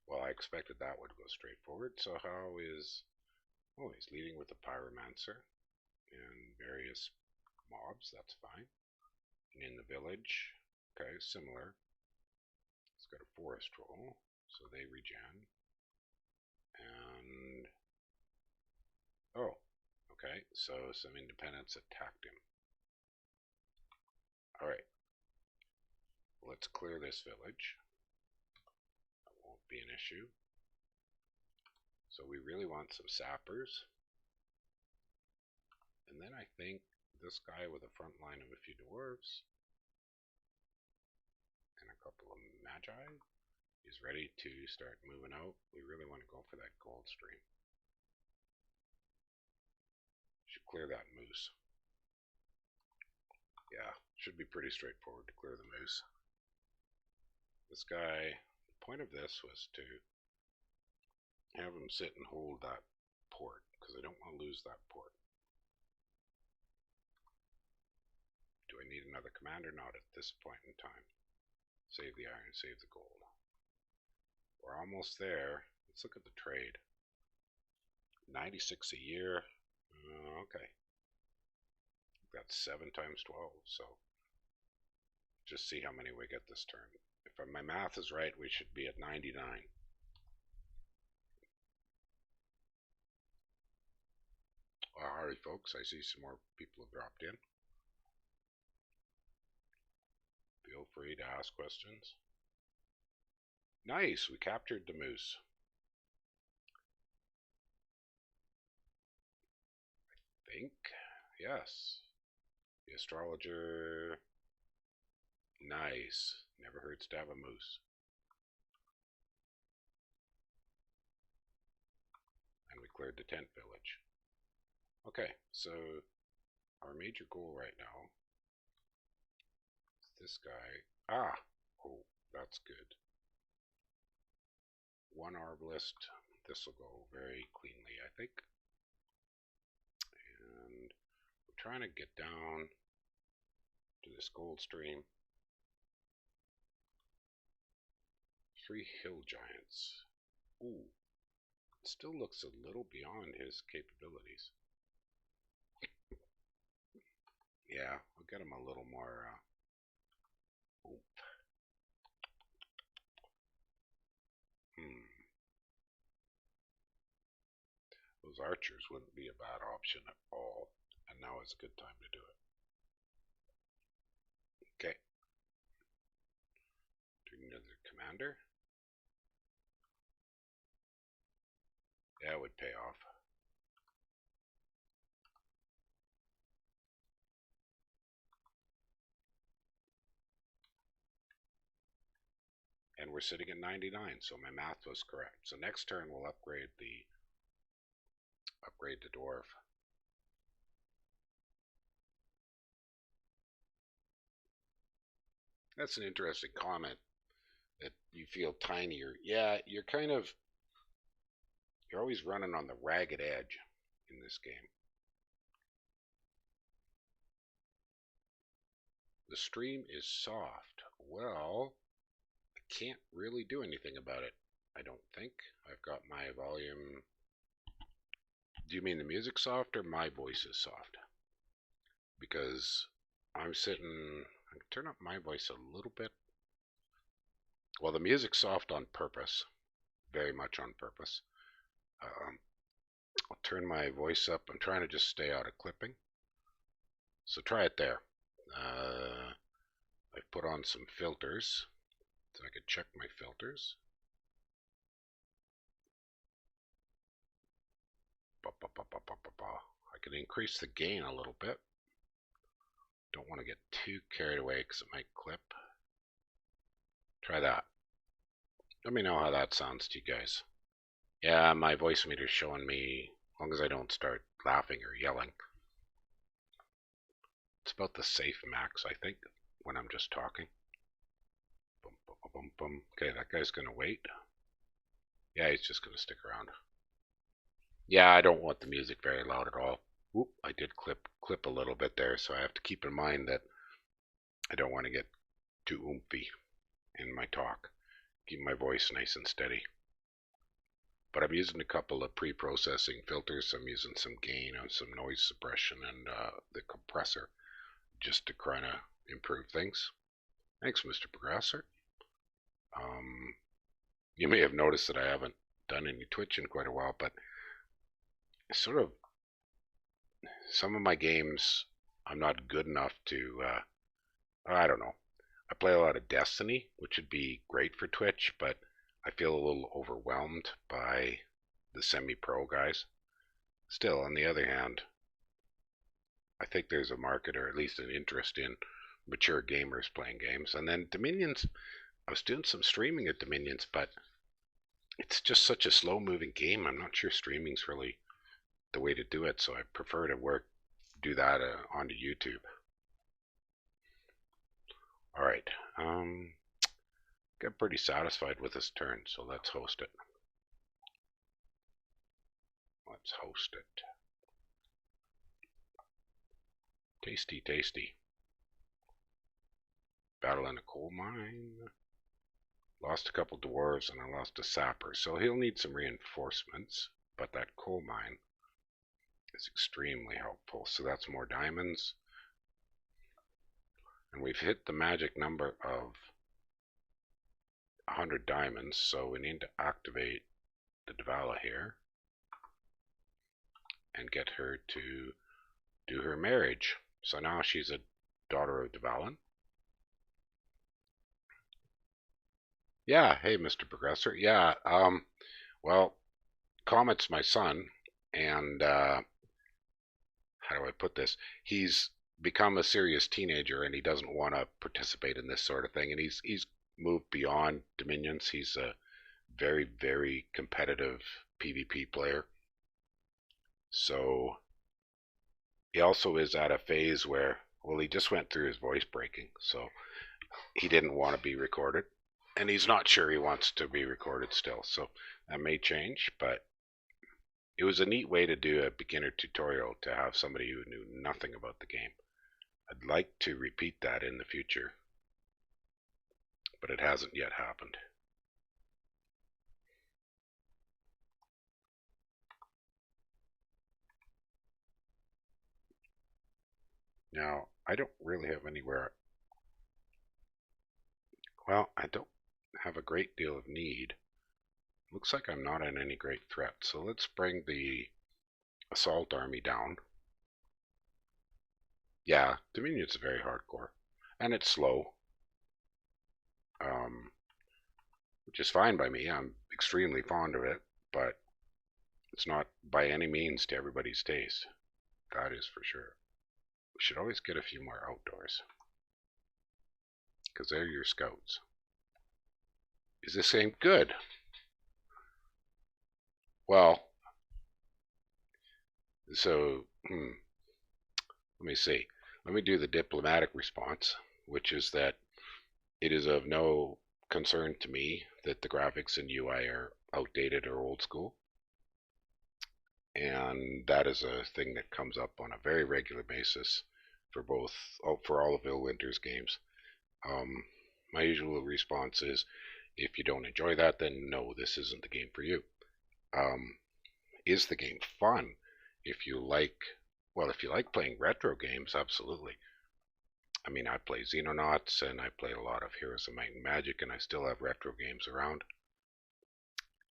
Well, I expected that would go straight forward. So how is... Oh, he's leading with a pyromancer and various mobs. That's fine. And in the village, okay, similar. It's got a forest troll, so they regen. And... Oh, okay, so some independents attacked him. Alright. Let's clear this village. Be an issue. So we really want some sappers. And then I think this guy with a front line of a few dwarves and a couple of magi is ready to start moving out. We really want to go for that gold stream. Should clear that moose. Yeah, should be pretty straightforward to clear the moose. This guy... The point of this was to have him sit and hold that port, because because I don't want to lose that port. Do I need another commander? Not at this point in time. Save the iron, save the gold. We're almost there. Let's look at the trade. 96 a year. Okay. That's 7 times 12, so just see how many we get this turn. If my math is right, we should be at 99. Howdy folks, I see some more people have dropped in. Feel free to ask questions. Nice, we captured the moose. I think, yes. The astrologer, nice. Never hurts to have a moose. And we cleared the tent village. Okay, so our major goal right now is this guy. Oh, that's good. 1 arbalist. This will go very cleanly, I think. And we're trying to get down to this gold stream. 3 hill giants. Ooh, it still looks a little beyond his capabilities. Yeah, I'll get him a little more oomph. Those archers wouldn't be a bad option at all, and now is a good time to do it. Okay. Turn to the commander. That would pay off. And we're sitting at 99, so my math was correct. So next turn we'll upgrade the dwarf. That's an interesting comment, that you feel tinier. Yeah, you're always running on the ragged edge in this game. The stream is soft. Well, I can't really do anything about it, I don't think. I've got my volume. Do you mean the music soft or my voice is soft? Because I'm sitting, I can turn up my voice a little bit. Well, the music's soft on purpose, very much on purpose. I'll turn my voice up. I'm trying to just stay out of clipping. So try it there. I've put on some filters, so I could check my filters. I can increase the gain a little bit. Don't want to get too carried away because it might clip. Try that. Let me know how that sounds to you guys. Yeah, my voice meter's showing me, as long as I don't start laughing or yelling. It's about the safe max, I think, when I'm just talking. Boom, boom, boom, boom. Okay, that guy's gonna wait. Yeah, he's just gonna stick around. Yeah, I don't want the music very loud at all. Whoop, I did clip a little bit there, so I have to keep in mind that I don't want to get too oomphy in my talk. Keep my voice nice and steady. But I'm using a couple of pre-processing filters. I'm using some gain and some noise suppression and the compressor just to kind of improve things. Thanks, Mr. Progressor. You may have noticed that I haven't done any Twitch in quite a while, but sort of some of my games I'm not good enough to, I don't know. I play a lot of Destiny, which would be great for Twitch, but I feel a little overwhelmed by the semi-pro guys. Still, on the other hand, I think there's a market, or at least an interest in mature gamers playing games. And then Dominions, I was doing some streaming at Dominions, but it's just such a slow-moving game. I'm not sure streaming's really the way to do it, so I prefer to do that onto YouTube. All right, got pretty satisfied with this turn, so let's host it. Let's Let's host it. Tasty, tasty. Battle in a coal mine. Lost a couple dwarves and I lost a sapper, so he'll need some reinforcements, but that coal mine is extremely helpful. So that's more diamonds. And we've hit the magic number of 100 diamonds, so we need to activate the Dvala here and get her to do her marriage. So now she's a daughter of Dvalan. Yeah, hey, Mr. Progressor. Yeah, well, Comet's my son, and how do I put this? He's become a serious teenager, and he doesn't want to participate in this sort of thing. And he's moved beyond Dominions. He's a very, very competitive PvP player. So he also is at a phase where, well, he just went through his voice breaking, so he didn't want to be recorded. And he's not sure he wants to be recorded still, so that may change, but it was a neat way to do a beginner tutorial to have somebody who knew nothing about the game. I'd like to repeat that in the future, but it hasn't yet happened. Now, I don't really have anywhere. Well, I don't have a great deal of need. Looks like I'm not in any great threat, so let's bring the assault army down. Yeah, Dominion's very hardcore, and it's slow, which is fine by me. I'm extremely fond of it, but it's not by any means to everybody's taste. That is for sure. We should always get a few more outdoors, because they're your scouts. Is this game good? Well, so, let me see. Let me do the diplomatic response, which is that it is of no concern to me that the graphics and UI are outdated or old school. And that is a thing that comes up on a very regular basis for all of Illwinter's games. My usual response is, if you don't enjoy that, then no, this isn't the game for you. Is the game fun? If you like playing retro games, absolutely. I mean, I play Xenonauts, and I played a lot of Heroes of Might and Magic, and I still have retro games around.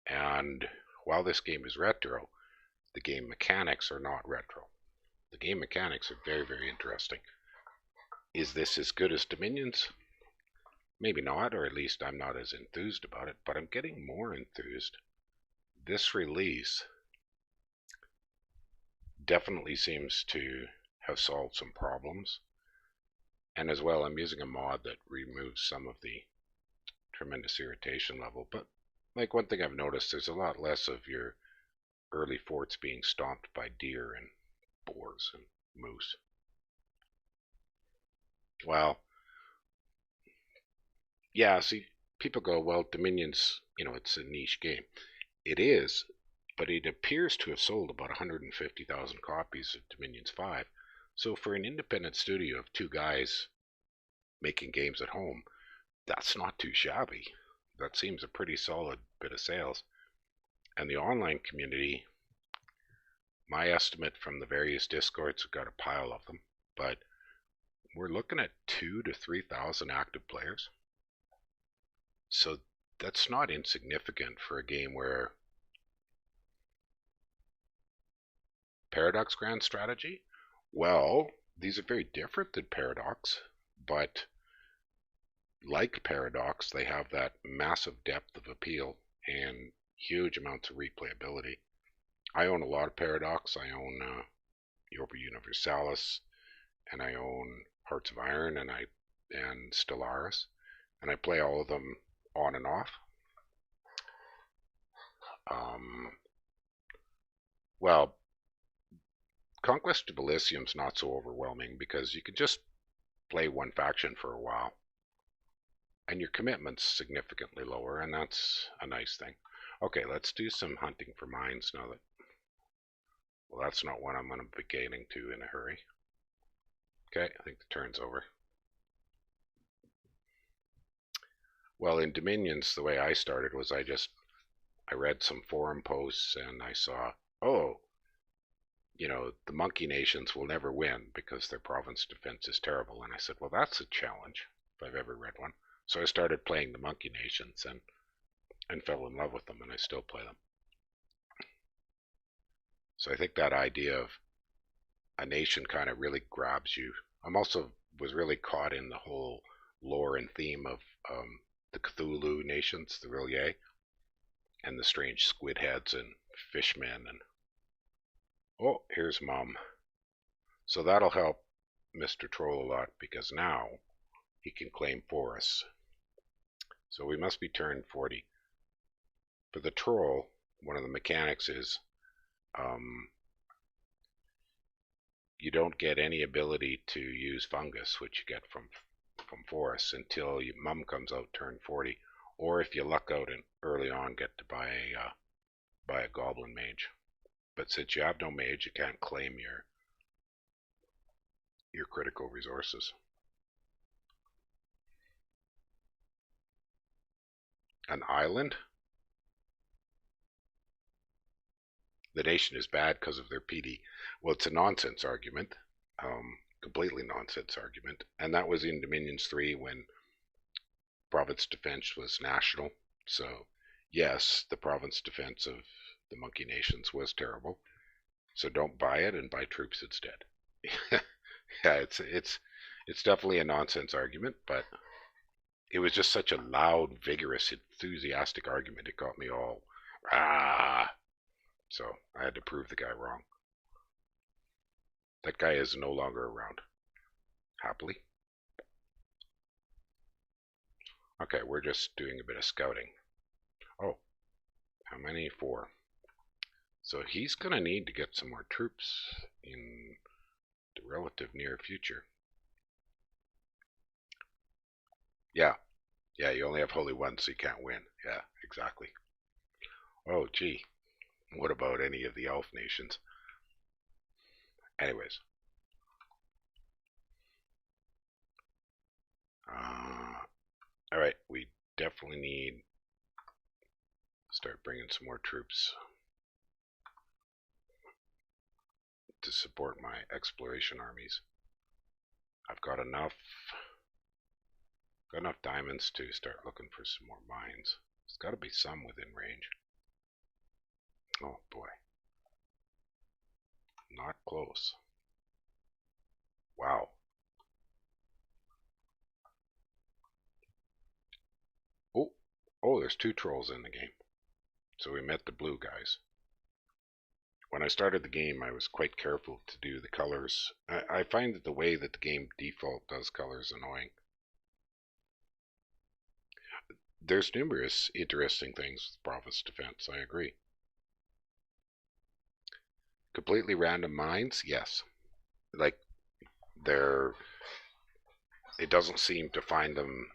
And while this game is retro, the game mechanics are not retro. The game mechanics are very, very interesting. Is this as good as Dominions? Maybe not, or at least I'm not as enthused about it, but I'm getting more enthused. This release definitely seems to have solved some problems. And as well, I'm using a mod that removes some of the tremendous irritation level. But like one thing I've noticed, there's a lot less of your early forts being stomped by deer and boars and moose. Well, yeah, see, people go, well, Dominion's, it's a niche game. It is, but it appears to have sold about 150,000 copies of Dominions 5. So for an independent studio of two guys making games at home, that's not too shabby. That seems a pretty solid bit of sales. And the online community, my estimate from the various discords, we've got a pile of them, but we're looking at 2,000 to 3,000 active players. So that's not insignificant for a game where Paradox Grand Strategy? Well, these are very different than Paradox, but like Paradox, they have that massive depth of appeal and huge amounts of replayability. I own a lot of Paradox. I own Europa Universalis, and I own Hearts of Iron, and Stellaris, and I play all of them on and off. Well, Conquest of Elysium's not so overwhelming because you can just play one faction for a while, and your commitment's significantly lower, and that's a nice thing. Okay, let's do some hunting for mines now that Well, that's not one I'm going to be gaining to in a hurry. Okay, I think the turn's over. Well, in Dominions, the way I started was I read some forum posts and I saw, oh, the monkey nations will never win because their province defense is terrible. And I said, well, that's a challenge if I've ever read one. So I started playing the monkey nations and fell in love with them, and I still play them. So I think that idea of a nation kind of really grabs you. I'm also was really caught in the whole lore and theme of the Cthulhu nations, the Rillier, and the strange squid heads and fishmen. And oh, here's Mom. So that'll help Mr. Troll a lot because now he can claim forests. So we must be turned 40. For the Troll, one of the mechanics is you don't get any ability to use fungus, which you get from forests, until Mum comes out turn 40, or if you luck out and early on get to buy a goblin mage. But since you have no mage, you can't claim your critical resources. An island? The nation is bad because of their PD. Well, it's a nonsense argument, completely nonsense argument, and that was in Dominions 3 when province defense was national. So yes, the province defense of the monkey nations was terrible. So don't buy it and buy troops instead. Yeah, it's definitely a nonsense argument, but it was just such a loud, vigorous, enthusiastic argument. It got me all so I had to prove the guy wrong. That guy is no longer around, happily. Okay, we're just doing a bit of scouting. Oh, how many? 4. So he's going to need to get some more troops in the relative near future. Yeah, you only have Holy One, so you can't win. Yeah, exactly. Oh, gee. What about any of the elf nations? Anyways. Alright, we definitely need to start bringing some more troops to support my exploration armies. I've got enough diamonds to start looking for some more mines. There's got to be some within range. Oh boy. Not close. Wow. Oh, there's 2 trolls in the game. So we met the blue guys. When I started the game, I was quite careful to do the colors. I find that the way that the game default does colors annoying. There's numerous interesting things with province defense, I agree. Completely random mines, yes. Like, it doesn't seem to find them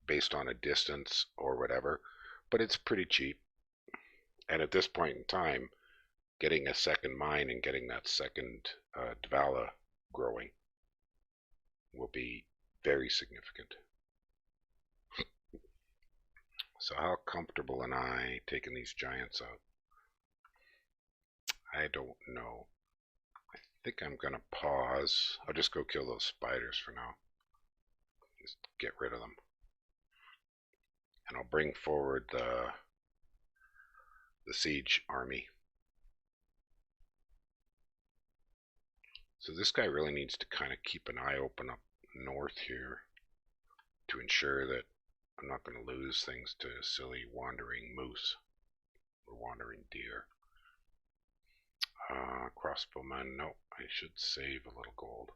based on a distance or whatever, but it's pretty cheap. And at this point in time, getting a second mine and getting that second Dvala growing will be very significant. So how comfortable am I taking these giants out? I don't know. I think I'm going to pause. I'll just go kill those spiders for now. Just get rid of them. And I'll bring forward the siege army. So this guy really needs to kind of keep an eye open up north here to ensure that I'm not going to lose things to silly wandering moose or wandering deer. Crossbowman, no, I should save a little gold.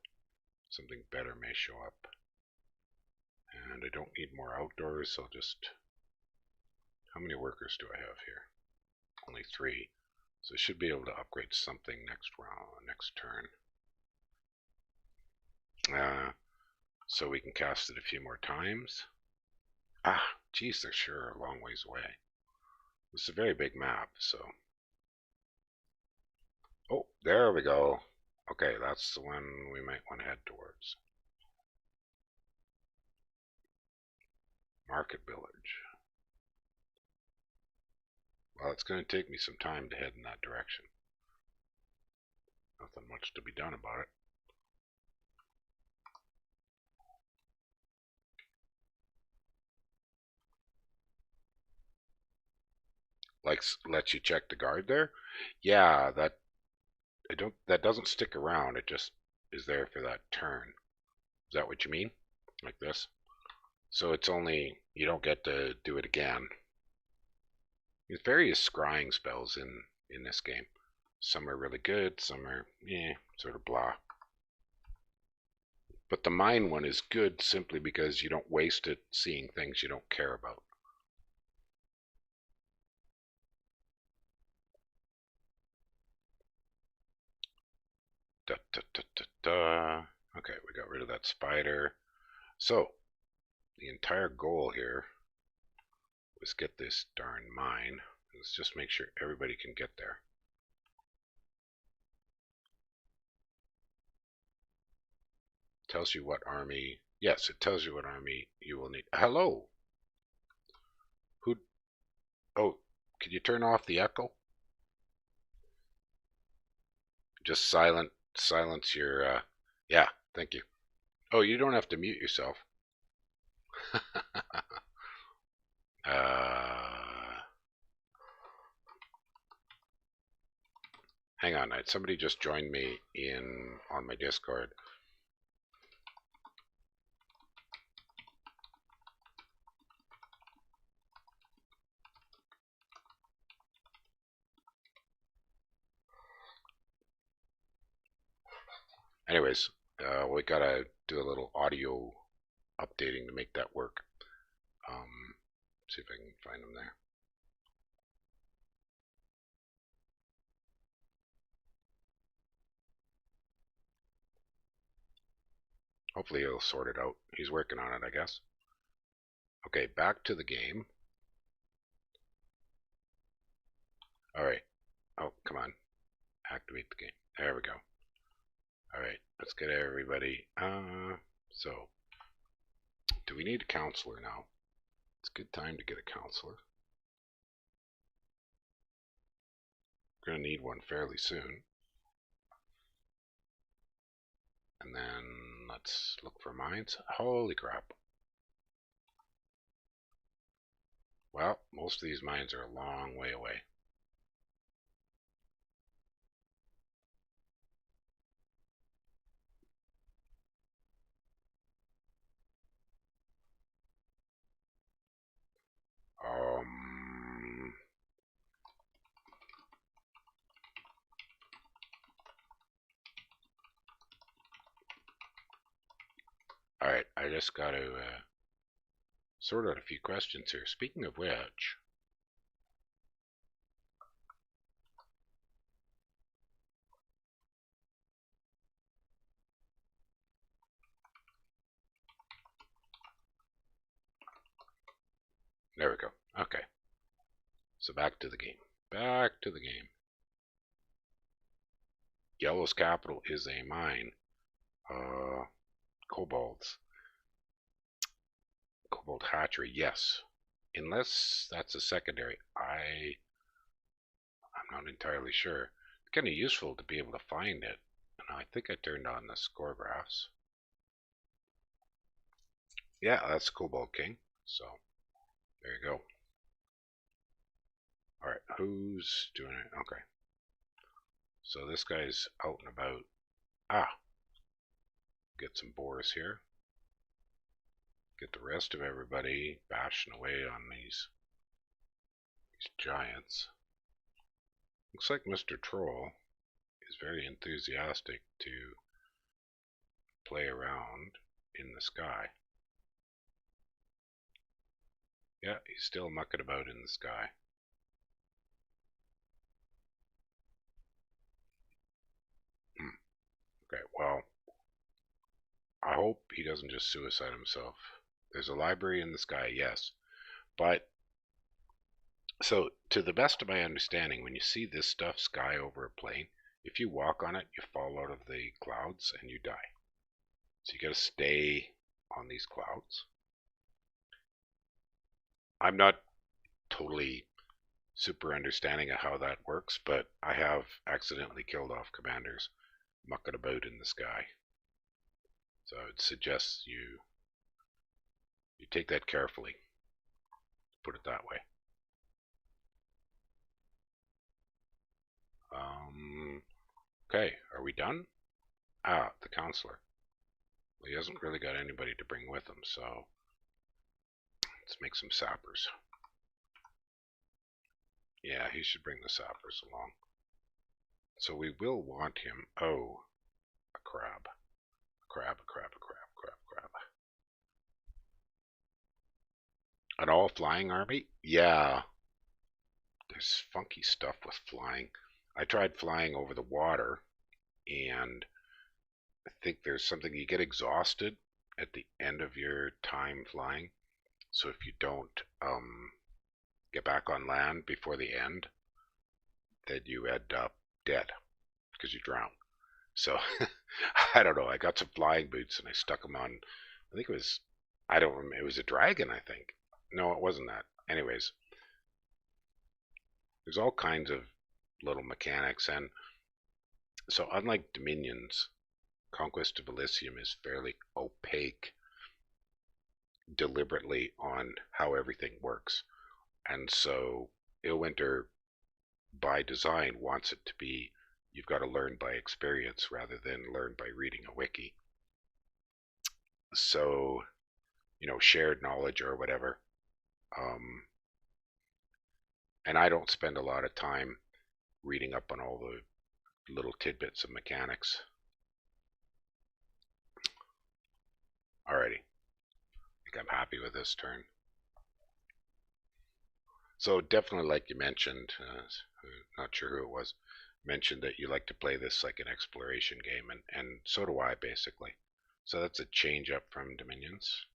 Something better may show up. And I don't need more outdoors, so I'll just... How many workers do I have here? Only 3. So I should be able to upgrade something next round, next turn. So we can cast it a few more times. Geez, they're sure a long ways away. This is a very big map, so... Oh, there we go. Okay, that's the one we might want to head towards. Market Village. Well, it's going to take me some time to head in that direction. Nothing much to be done about it. Like, lets you check the guard there. Yeah, that doesn't stick around. It just is there for that turn. Is that what you mean? Like this? So it's only, you don't get to do it again. There's various scrying spells in this game. Some are really good, some are sort of blah. But the mine one is good simply because you don't waste it seeing things you don't care about. Da, da, da, da, da. Okay, we got rid of that spider. So, the entire goal here was get this darn mine. Let's just make sure everybody can get there. Tells you what army. Yes, it tells you what army you will need. Hello. Who? Oh, could you turn off the echo? Just silence your. Yeah, thank you. Oh, you don't have to mute yourself. Hang on, somebody just joined me on my Discord. Anyways, we gotta do a little audio updating to make that work. See if I can find them there. Hopefully he'll sort it out. He's working on it, I guess. Okay, back to the game. Alright. Oh, come on. Activate the game. There we go. Alright, let's get everybody. So, do we need a counselor now? It's a good time to get a counselor. We're going to need one fairly soon. And then let's look for mines. Holy crap. Well, most of these mines are a long way away. Alright, I just got to sort out a few questions here. Speaking of which, there we go. Okay. So back to the game. Back to the game. Yellow's capital is a mine. Kobolds. Cobalt hatchery, yes. Unless that's a secondary. I'm not entirely sure. It's kind of useful to be able to find it. And I think I turned on the score graphs. Yeah, that's Cobalt King. So, there you go. Alright, who's doing it? Okay. So this guy's out and about. Get some boars here. Get the rest of everybody bashing away on these giants. Looks like Mr. Troll is very enthusiastic to play around in the sky. Yeah, he's still mucking about in the sky. Okay, well, I hope he doesn't just suicide himself. There's a library in the sky, yes. But, so, to the best of my understanding, when you see this stuff sky over a plane, If you walk on it, you fall out of the clouds and you die. So you got to stay on these clouds. I'm not totally super understanding of how that works, but I have accidentally killed off commanders mucking about in the sky. So I would suggest you take that carefully, put it that way. Okay, are we done? Ah, the counselor. Well, he hasn't really got anybody to bring with him, so let's make some sappers. Yeah, he should bring the sappers along. So we will want him. Oh, a crab. A crab, a crab, a crab, crab, crab. An all flying army? Yeah. There's funky stuff with flying. I tried flying over the water, and I think there's something, you get exhausted at the end of your time flying. So if you don't get back on land before the end, then you end up dead because you drown. So I don't know. I got some flying boots and I stuck them on. I think it was, I don't remember. It was a dragon, I think. No, it wasn't that. Anyways, there's all kinds of little mechanics. And so, unlike Dominions, Conquest of Elysium is fairly opaque deliberately on how everything works. And so, Illwinter, by design, wants it to be you've got to learn by experience rather than learn by reading a wiki. So, shared knowledge or whatever. And I don't spend a lot of time reading up on all the little tidbits of mechanics. Alrighty, I think I'm happy with this turn. So definitely, like you mentioned, not sure who it was, mentioned that you like to play this like an exploration game, and so do I, basically. So that's a change up from Dominions.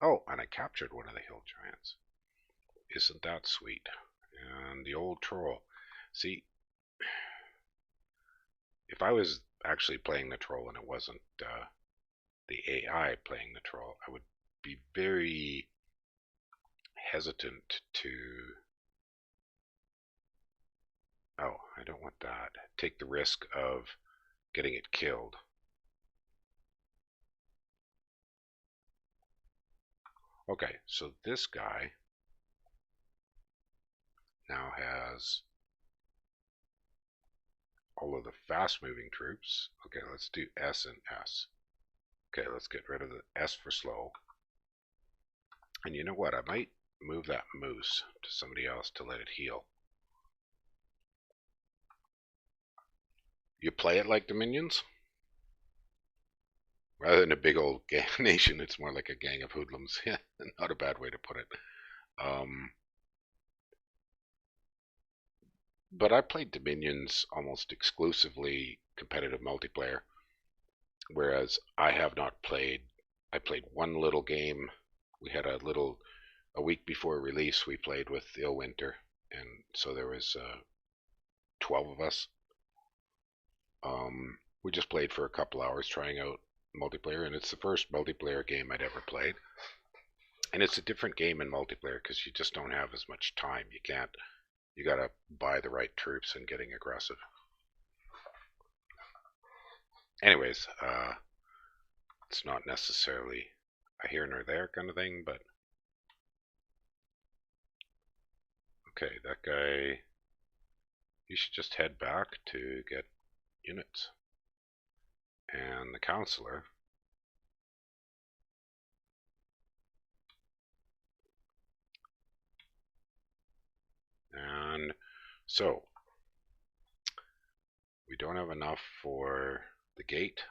Oh, and I captured one of the hill giants. Isn't that sweet? And the old troll. See, if I was actually playing the troll and it wasn't the AI playing the troll, I would be very hesitant to. Oh, I don't want that. Take the risk of getting it killed. Okay, so this guy now has all of the fast moving troops. Okay, let's do S and S. Okay, let's get rid of the S for slow. And you know what? I might move that moose to somebody else to let it heal. You play it like Dominions? Rather than a big old nation, it's more like a gang of hoodlums. Yeah, not a bad way to put it. But I played Dominions almost exclusively competitive multiplayer, whereas I have not played. I played one little game. We had a week before release, we played with Illwinter, and so there was 12 of us. We just played for a couple hours trying out multiplayer, and it's the first multiplayer game I'd ever played. And it's a different game in multiplayer because you just don't have as much time. You gotta buy the right troops and getting aggressive. Anyways, it's not necessarily a here nor there kind of thing, but okay, that guy, you should just head back to get units. And the counselor, and so we don't have enough for the gate,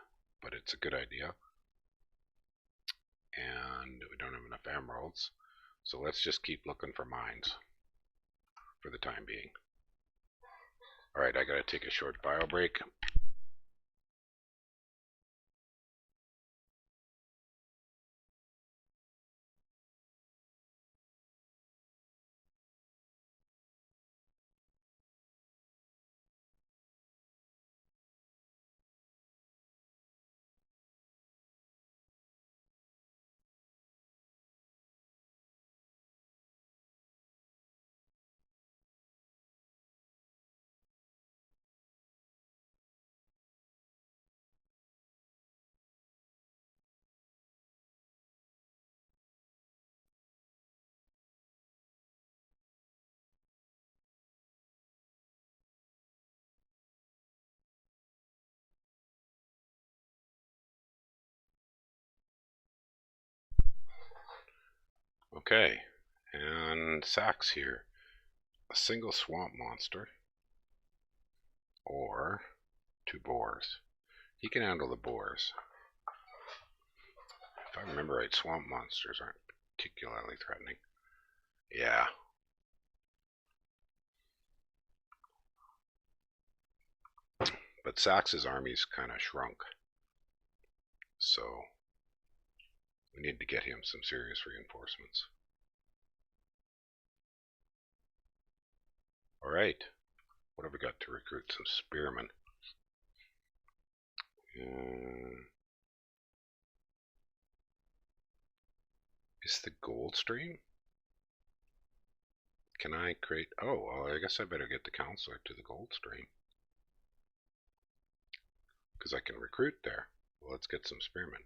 but it's a good idea. And we don't have enough emeralds, so let's just keep looking for mines for the time being. Alright, I gotta take a short bio break. Okay, and Sax here. A single swamp monster or 2 boars. He can handle the boars. If I remember right, swamp monsters aren't particularly threatening. Yeah. But Sax's army's kind of shrunk. So we need to get him some serious reinforcements. Alright. What have we got to recruit? Some spearmen. Is the gold stream? Can I create... Oh, well, I guess I better get the counselor to the gold stream. Because I can recruit there. Well, let's get some spearmen.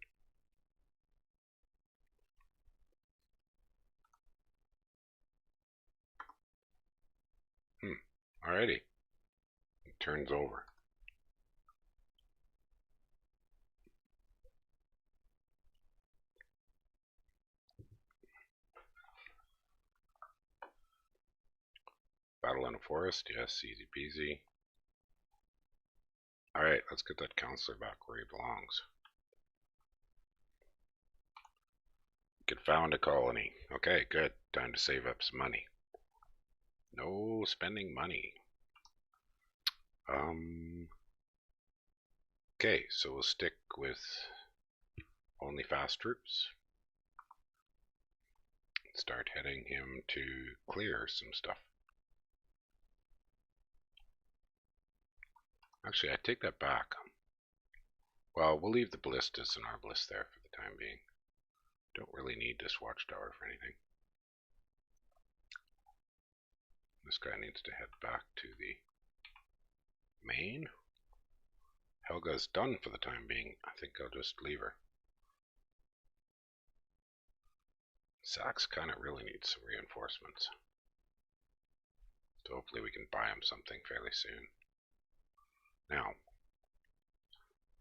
Alrighty. It turns over. Battle in a forest, yes, easy peasy. Alright, let's get that counselor back where he belongs. Confound a colony. Okay, good. Time to save up some money. No spending money. Okay, so we'll stick with only fast troops. Start heading him to clear some stuff. Actually, I take that back. Well, we'll leave the ballistas and arbalists there for the time being. Don't really need this watchtower for anything. This guy needs to head back to the main. Helga's done for the time being. I think I'll just leave her. Sax kind of really needs some reinforcements. So hopefully we can buy him something fairly soon. Now,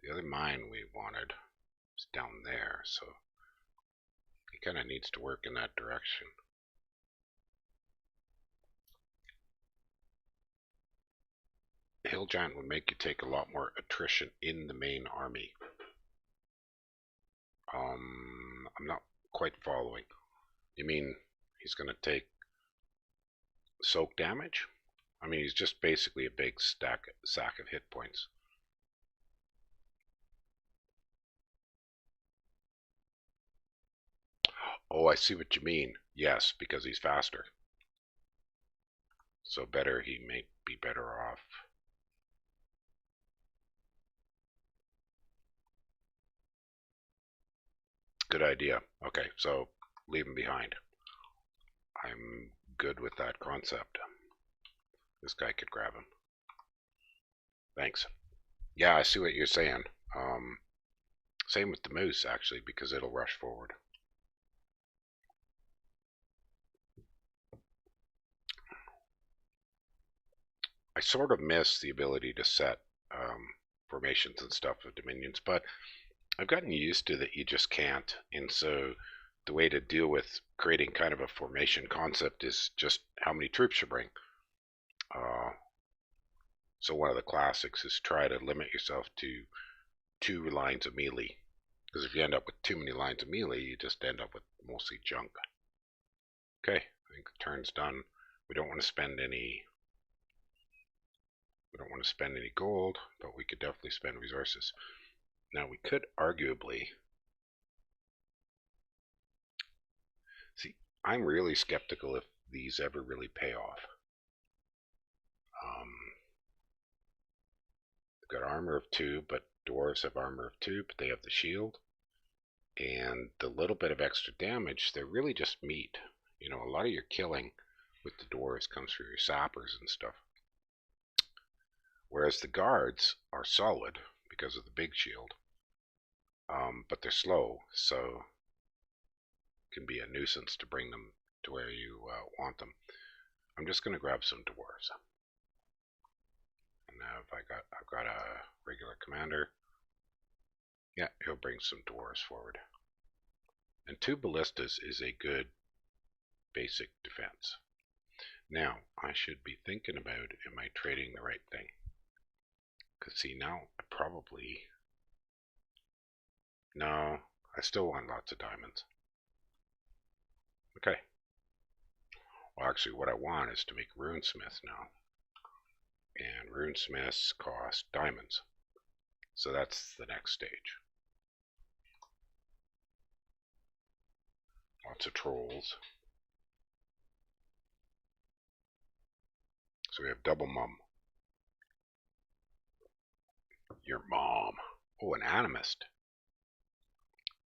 the other mine we wanted is down there, so he kind of needs to work in that direction. Hill Giant would make you take a lot more attrition in the main army. I'm not quite following. You mean he's going to take soak damage? I mean, he's just basically a big sack of hit points. Oh, I see what you mean. Yes, because he's faster. So he may be better off. Good idea. Okay, so leave him behind. I'm good with that concept. This guy could grab him. Thanks. Yeah, I see what you're saying. Same with the moose, actually, because it'll rush forward. I sort of miss the ability to set formations and stuff of dominions, but I've gotten used to that you just can't, and so the way to deal with creating kind of a formation concept is just how many troops you bring. So one of the classics is try to limit yourself to 2 lines of melee, because if you end up with too many lines of melee, you just end up with mostly junk. Okay, I think the turn's done. We don't want to spend any gold, but we could definitely spend resources. Now we could arguably... See, I'm really skeptical if these ever really pay off. They've got armor of 2, but dwarves have armor of 2, but they have the shield. And the little bit of extra damage, they're really just meat. You know, a lot of your killing with the dwarves comes through your sappers and stuff. Whereas the guards are solid because of the big shield. But they're slow, so it can be a nuisance to bring them to where you want them. I'm just going to grab some dwarves. And now I've got a regular commander. Yeah, he'll bring some dwarves forward. And 2 ballistas is a good basic defense. Now, I should be thinking about, am I trading the right thing? Because see, now I probably... No, I still want lots of diamonds. Okay. Well, actually, what I want is to make runesmiths now. And runesmiths cost diamonds. So that's the next stage. Lots of trolls. So we have double mum. Your mom. Oh, an animist.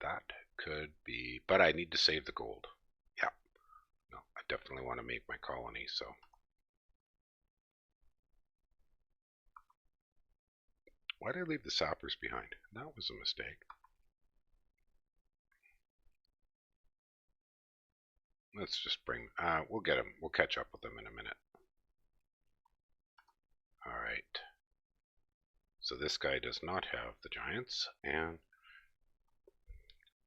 That could be... But I need to save the gold. Yeah. No, I definitely want to make my colony, so... Why did I leave the sappers behind? That was a mistake. Let's just bring... we'll get them. We'll catch up with them in a minute. Alright. So this guy does not have the giants, and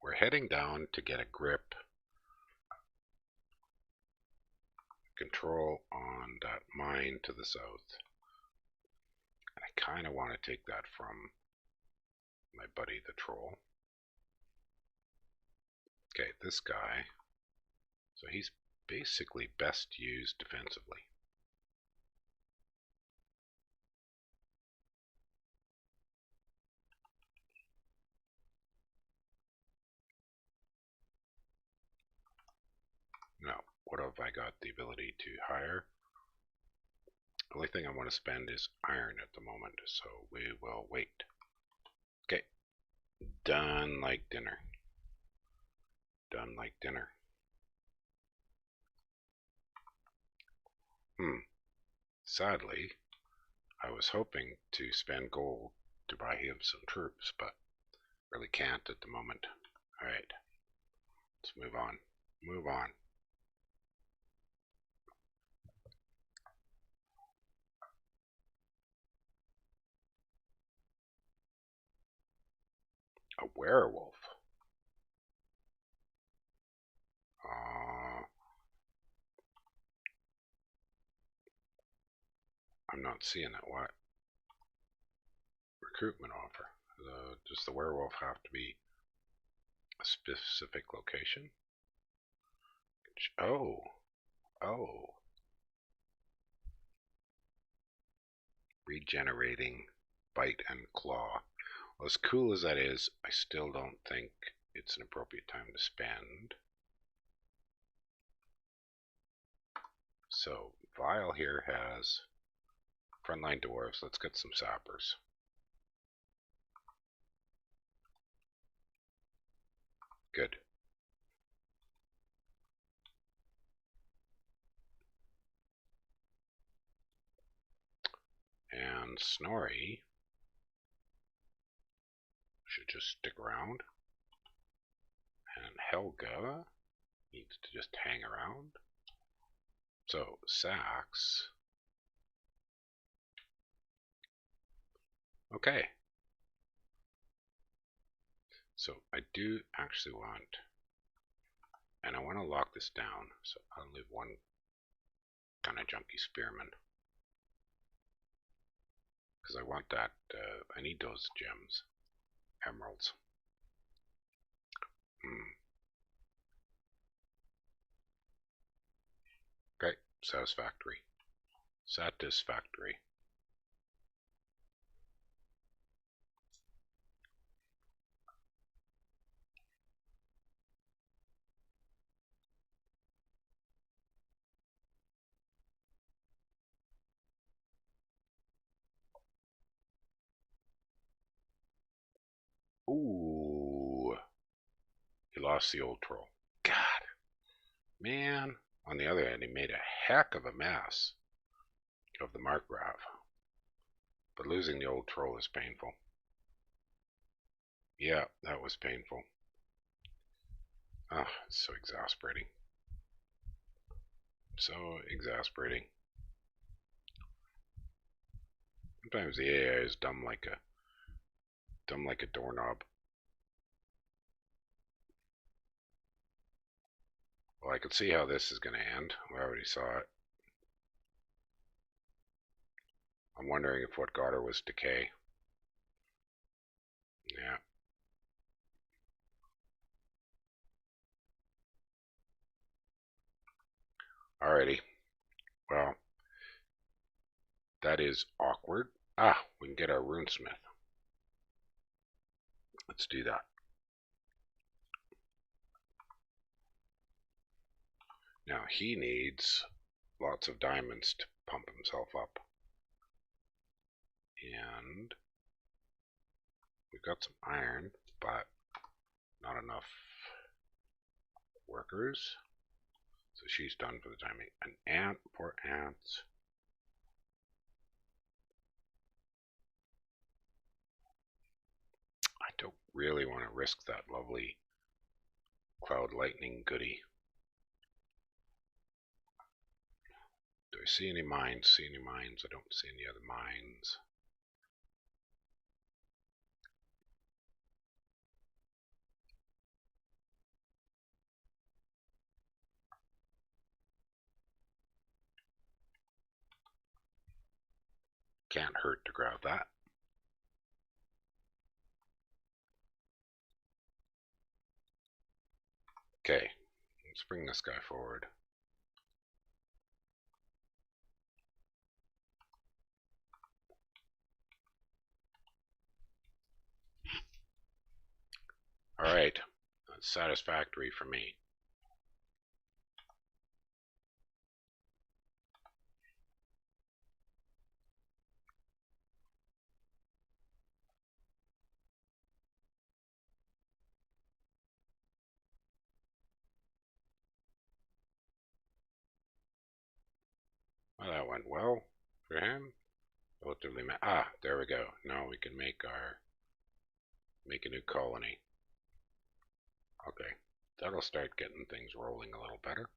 we're heading down to get a grip, control on that mine to the south. And I kind of want to take that from my buddy the troll. Okay, this guy, so he's basically best used defensively. Now, what have I got the ability to hire? The only thing I want to spend is iron at the moment, so we will wait. Okay, done like dinner. Done like dinner. Sadly, I was hoping to spend gold to buy him some troops, but really can't at the moment. Alright, let's move on. Move on. A werewolf. I'm not seeing it. What? Recruitment offer. Does the werewolf have to be a specific location? Oh. Oh. Regenerating bite and claw. Well, as cool as that is, I still don't think it's an appropriate time to spend. So, Vile here has frontline dwarves. Let's get some sappers. Good. And Snorri should just stick around. And Helga needs to just hang around. So, Sax. Okay. So, I do actually want, and I want to lock this down, so I'll leave one kind of junky spearman. Because I want that, I need those gems. Emeralds. Okay, satisfactory. Satisfactory. Ooh. He lost the old troll. God. Man. On the other hand, he made a heck of a mess of the Markgraf. But losing the old troll is painful. Yeah, that was painful. Ah, it's so exasperating. So exasperating. Sometimes the AI is dumb like a doorknob. Well, I can see how this is going to end. We already saw it. I'm wondering if what got her was decay. Yeah. Alrighty. Well, that is awkward. Ah, we can get our runesmith. Let's do that. Now he needs lots of diamonds to pump himself up. And we've got some iron, but not enough workers. So she's done for the time being. An ant, poor ants. I don't really want to risk that lovely cloud lightning goodie. Do I see any mines? See any mines? I don't see any other mines. Can't hurt to grab that. Okay, let's bring this guy forward. Alright, that's satisfactory for me. Well, that went well for him. Relatively there we go. Now we can make a new colony. Okay, that'll start getting things rolling a little better.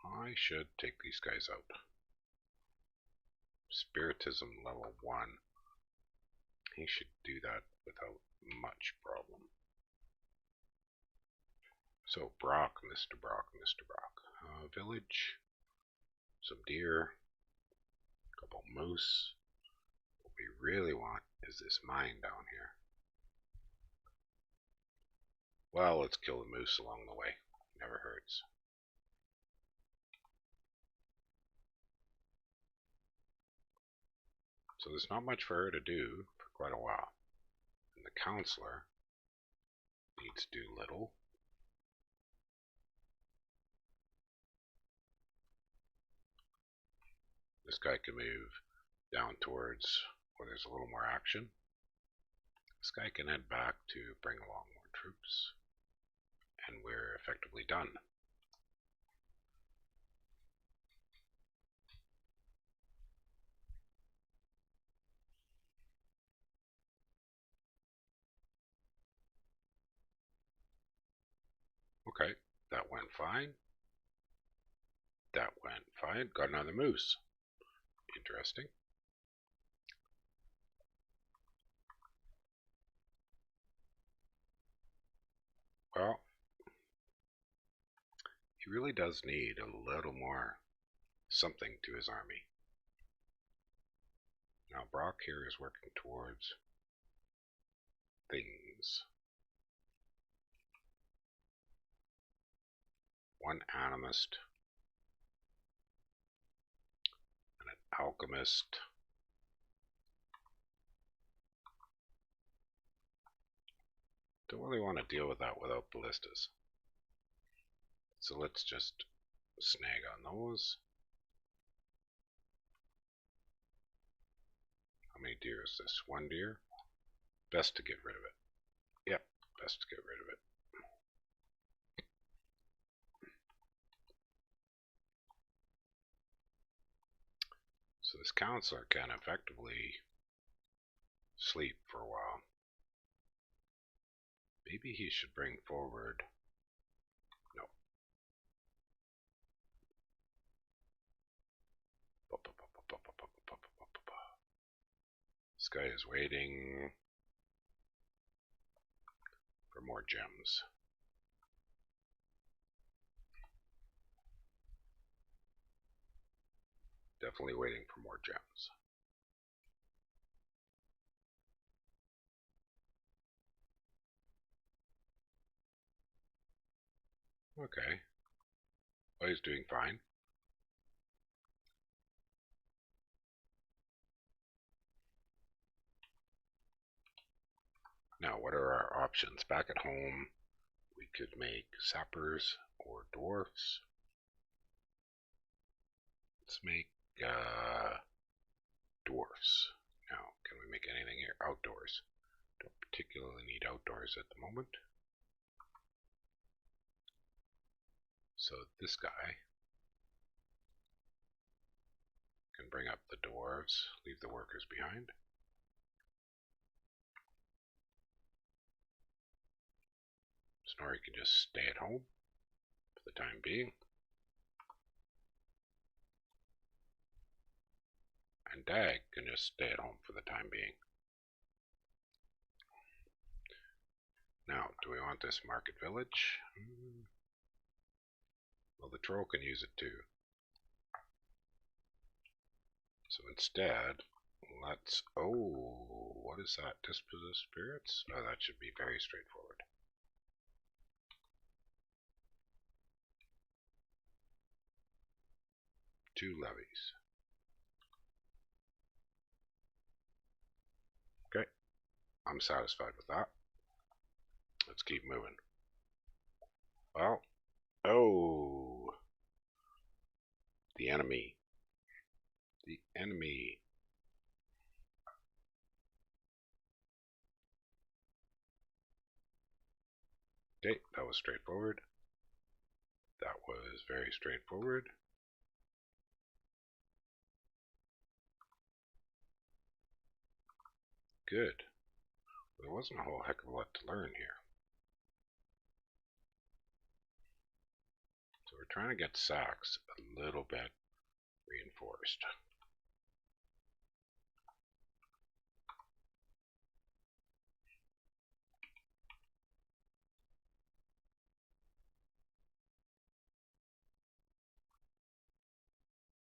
I should take these guys out. Spiritism level 1. He should do that without much problem. So Brock, Mr. Brock, Mr. Brock. Village, some deer, a couple moose. What we really want is this mine down here. Well, let's kill the moose along the way. Never hurts. So there's not much for her to do for quite a while. And the counselor needs to do little. This guy can move down towards where there's a little more action. This guy can head back to bring along more troops. And we're effectively done. Okay, that went fine. That went fine. Got another moose. Interesting. Well, he really does need a little more something to his army. Now Brock here is working towards things. One animist, and an alchemist. Don't really want to deal with that without ballistas. So let's just snag on those. How many deer is this? One deer? Best to get rid of it. Yep, best to get rid of it. So this counselor can effectively sleep for a while. Maybe he should bring forward... No. This guy is waiting. more gems. Definitely waiting for more gems. Okay. Well, he's doing fine. Now, what are our options? Back at home, we could make sappers or dwarfs. Let's make dwarfs. Now, can we make anything here? Outdoors. Don't particularly need outdoors at the moment. So this guy can bring up the dwarves, leave the workers behind. Snorri can just stay at home for the time being. And Dag can just stay at home for the time being. Now, do we want this market village? Well, the troll can use it too. So instead, let's... Oh, what is that? Dispossessed spirits? Oh, that should be very straightforward. Two levies. Okay, I'm satisfied with that. Let's keep moving. Well, oh, the enemy. The enemy. Okay, that was straightforward. That was very straightforward. Good. There wasn't a whole heck of a lot to learn here. So we're trying to get Sax a little bit reinforced.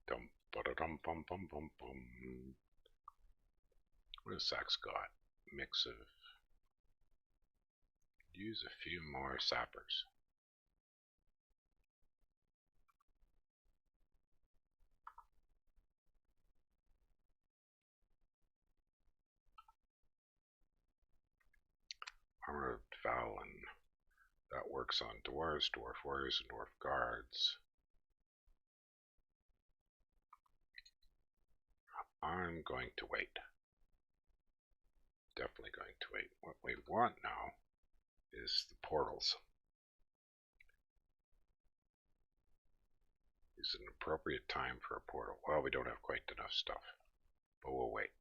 Dum ba da dum bum bum bum bum. What has Sax got? Mix of... Use a few more sappers. Armor of Valen. That works on dwarves, dwarf warriors, and dwarf guards. I'm going to wait. Definitely going to wait. What we want now is the portals. Is an appropriate time for a portal. Well, we don't have quite enough stuff, but we'll wait.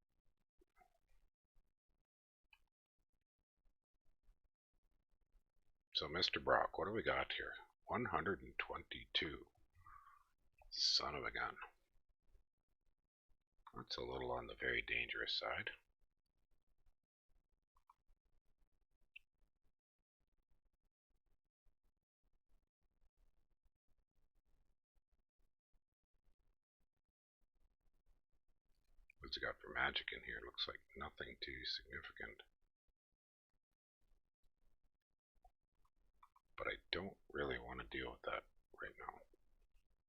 So, Mr. Brock, what do we got here? 122. Son of a gun. That's a little on the very dangerous side. What's it got for magic in here? Looks like nothing too significant. But I don't really want to deal with that right now.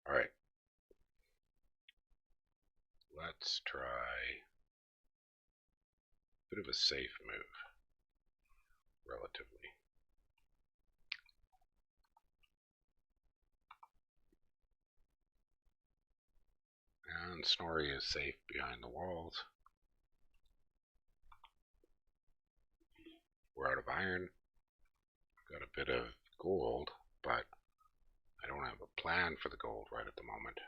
Alright. Let's try a bit of a safe move, relatively. And Snorri is safe behind the walls. We're out of iron. Got a bit of gold, but I don't have a plan for the gold right at the moment.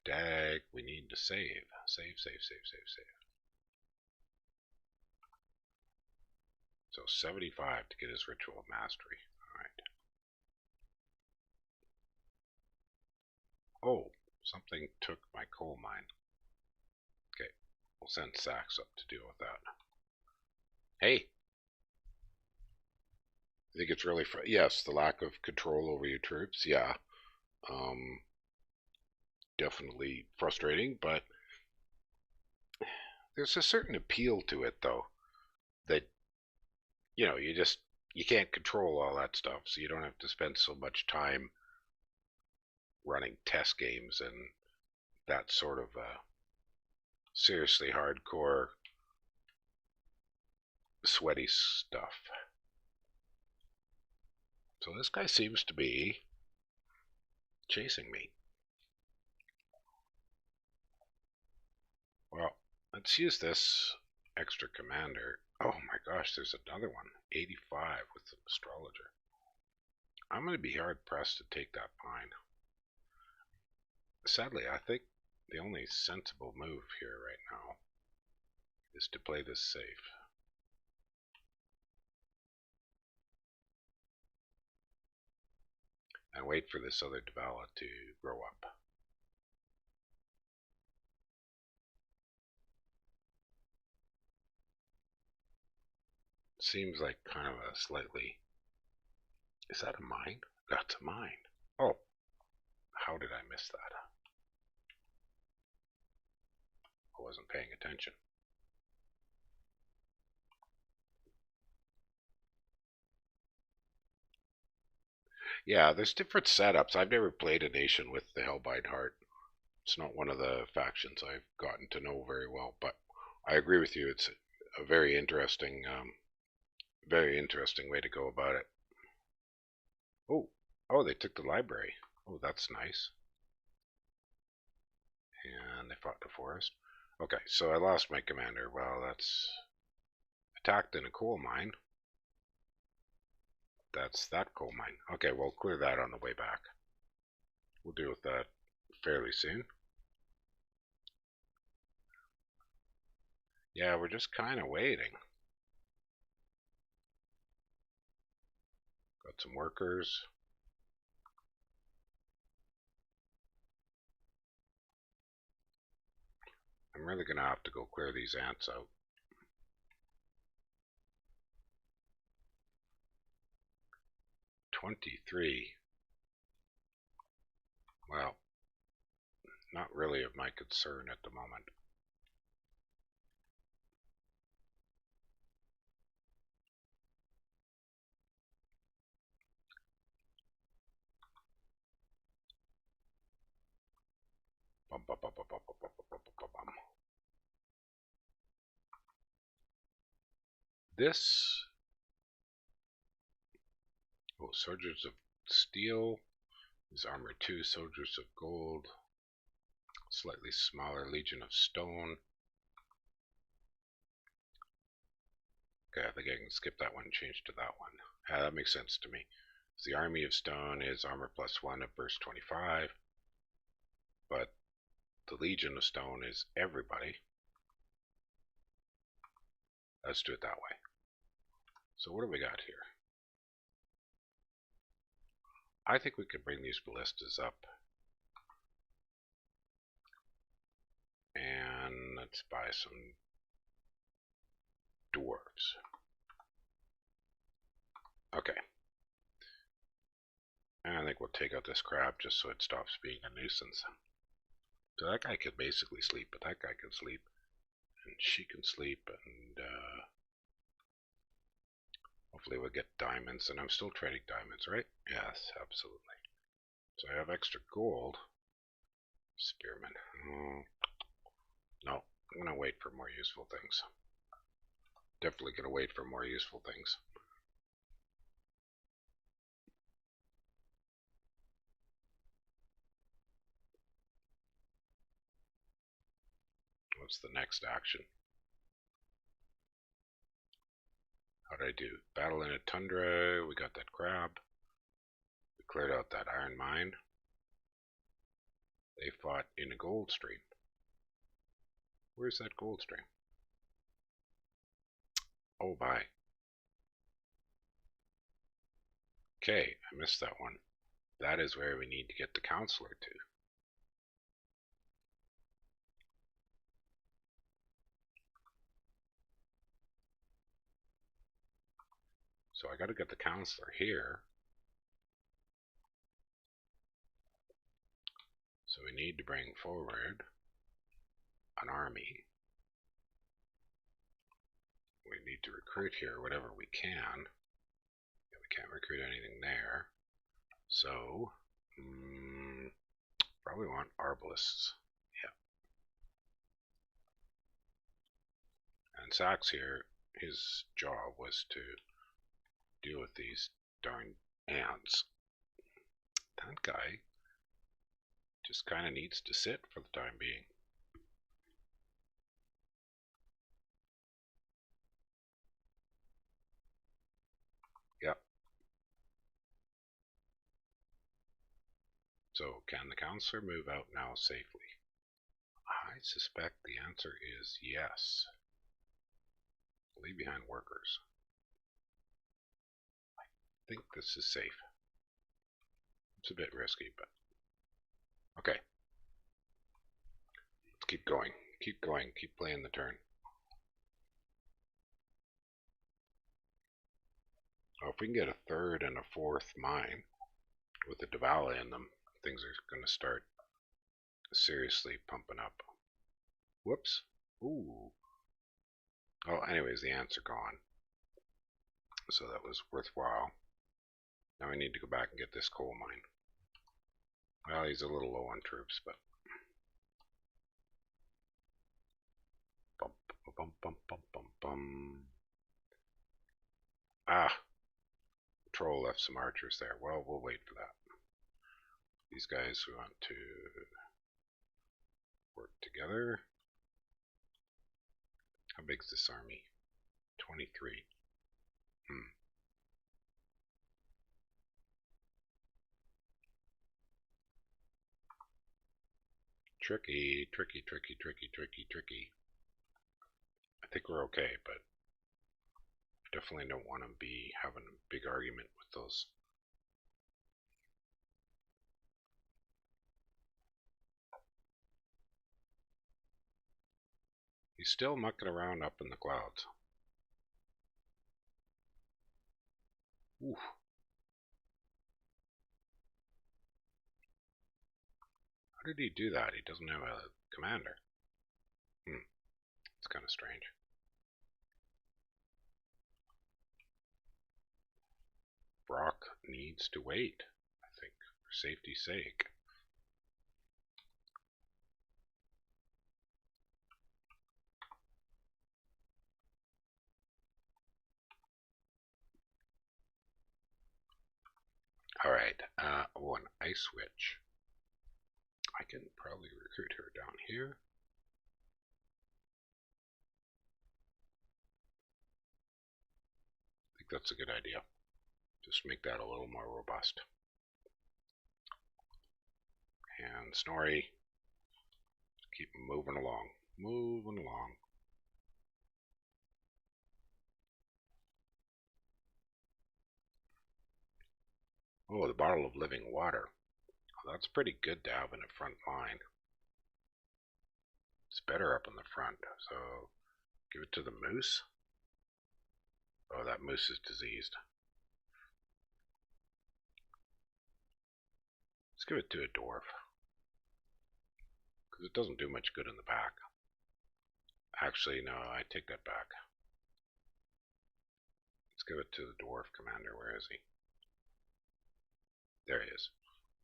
Dag, we need to save. Save. So 75 to get his Ritual of Mastery. Alright. Oh, something took my coal mine. Okay, we'll send Sax up to deal with that. Hey! I think it's really yes, the lack of control over your troops. Yeah, um, definitely frustrating, but there's a certain appeal to it, though, that you can't control all that stuff, so you don't have to spend so much time running test games and that sort of seriously hardcore, sweaty stuff. So this guy seems to be chasing me. Well, let's use this extra commander. Oh my gosh, there's another one. 85 with an astrologer. I'm going to be hard pressed to take that pine. Sadly, I think the only sensible move here right now is to play this safe. And wait for this other Devala to grow up. Seems like kind of a slightly... Is that a mine? That's a mine. Oh, how did I miss that? I wasn't paying attention. Yeah, there's different setups. I've never played a nation with the Hellbind Heart. It's not one of the factions I've gotten to know very well, but I agree with you. It's a very interesting way to go about it. Oh, they took the library. Oh, that's nice. And they fought the forest. Okay, so I lost my commander. Well, that's attacked in a coal mine. That's that coal mine. Okay, we'll clear that on the way back. We'll deal with that fairly soon. Yeah, we're just kind of waiting. Got some workers. I'm really going to have to go clear these ants out. $23. Well, not really of my concern at the moment. This... Oh, Soldiers of Steel is armor 2, Soldiers of Gold, slightly smaller Legion of Stone. Okay, I think I can skip that one and change to that one. That makes sense to me. So the Army of Stone is armor +1 at burst 25, but the Legion of Stone is everybody. Let's do it that way. So what do we got here? I think we could bring these ballistas up. And let's buy some dwarves. Okay. And I think we'll take out this crab just so it stops being a nuisance. So that guy could basically sleep, but that guy can sleep. And she can sleep, and hopefully we'll get diamonds. And I'm still trading diamonds, right? Yes, absolutely. So I have extra gold. Spearman. No, I'm going to wait for more useful things. Definitely going to wait for more useful things. What's the next action? How'd I do? Battle in a tundra. We got that crab. We cleared out that iron mine. They fought in a gold stream. Where's that gold stream? Oh, bye. Okay, I missed that one. That is where we need to get the counselor to. So I got to get the counselor here. So we need to bring forward an army. We need to recruit here whatever we can. We can't recruit anything there. So, probably want arbalists. Yeah. And Sachs here, his job was to deal with these darn ants. That guy just kind of needs to sit for the time being. Yep. So can the counselor move out now safely? I suspect the answer is yes. Leave behind workers. I think this is safe. It's a bit risky, but okay. Let's keep going. Keep going. Keep playing the turn. Oh, if we can get a third and a fourth mine with the Davala in them, things are going to start seriously pumping up. Whoops. Ooh. Oh, anyways, the ants are gone. So that was worthwhile. Now I need to go back and get this coal mine. Well, he's a little low on troops, but... Bum, bum, bum, bum, bum, bum. Ah! Troll left some archers there. Well, we'll wait for that. These guys who want to work together. How big's this army? 23. Tricky, tricky, tricky, tricky, tricky, tricky. I think we're okay, but definitely don't want to be having a big argument with those. He's still mucking around up in the clouds. Ooh. How did he do that? He doesn't have a commander. It's kind of strange. Brock needs to wait, I think, for safety's sake. Alright, oh, an ice witch. I can probably recruit her down here. I think that's a good idea. Just make that a little more robust. And Snorri, keep moving along. Moving along. Oh, the bottle of living water. Oh, that's pretty good to have in a front line. It's better up in the front, so give it to the moose. Oh, that moose is diseased. Let's give it to a dwarf. Because it doesn't do much good in the back. Actually, no, I take that back. Let's give it to the dwarf commander. Where is he? There he is.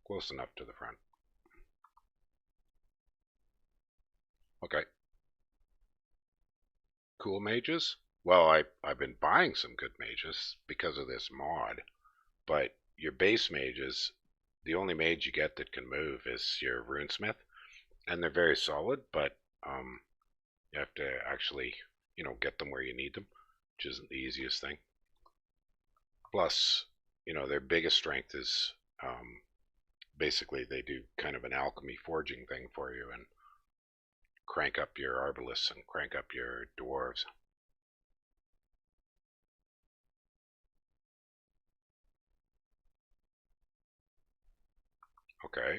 Close enough to the front. Okay. Cool mages? Well, I've been buying some good mages because of this mod. But your base mages, the only mage you get that can move is your runesmith. And they're very solid, but you have to actually, get them where you need them, which isn't the easiest thing. Plus, their biggest strength is basically they do kind of an alchemy forging thing for you and crank up your arbalists and crank up your dwarves. Okay.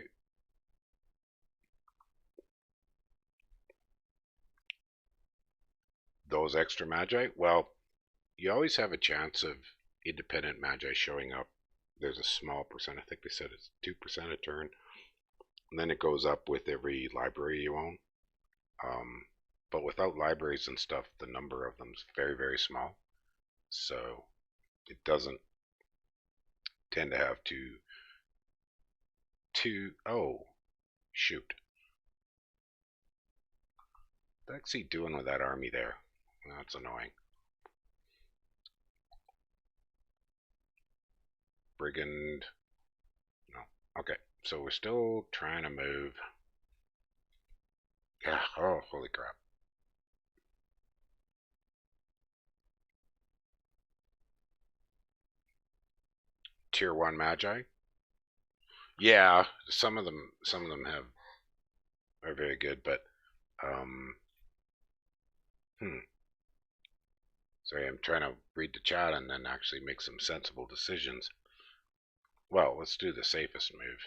Those extra magi, well, you always have a chance of independent magi showing up. There's a small percent. I think they said it's 2% a turn. And then it goes up with every library you own. But without libraries and stuff, the number of them is very, very small. So it doesn't tend to have oh, shoot. What's he doing with that army there? That's annoying. Brigand. No. Okay, so we're still trying to move. Yeah, oh, holy crap. Tier 1 Magi? Yeah, some of them are very good, but um sorry, I'm trying to read the chat and then actually make some sensible decisions. Well, let's do the safest move.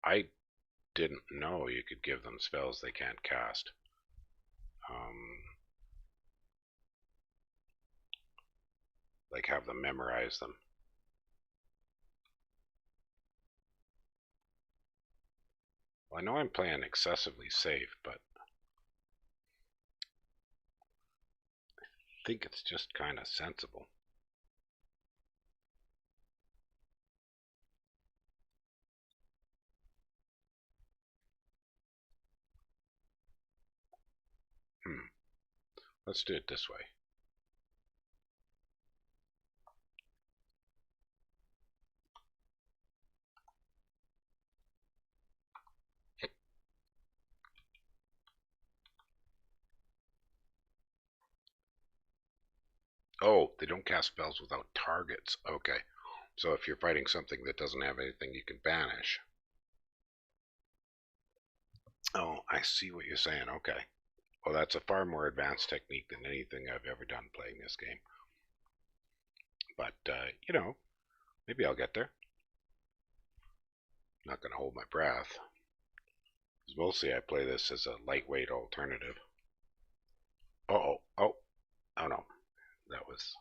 I didn't know you could give them spells they can't cast. Like have them memorize them. Well, I know I'm playing excessively safe, but I think it's just kind of sensible. Let's do it this way. Oh, they don't cast spells without targets. Okay. So if you're fighting something that doesn't have anything you can banish. Oh, I see what you're saying. Okay. Well, that's a far more advanced technique than anything I've ever done playing this game. But, maybe I'll get there. I'm not going to hold my breath. Mostly I play this as a lightweight alternative. Oh no. That was...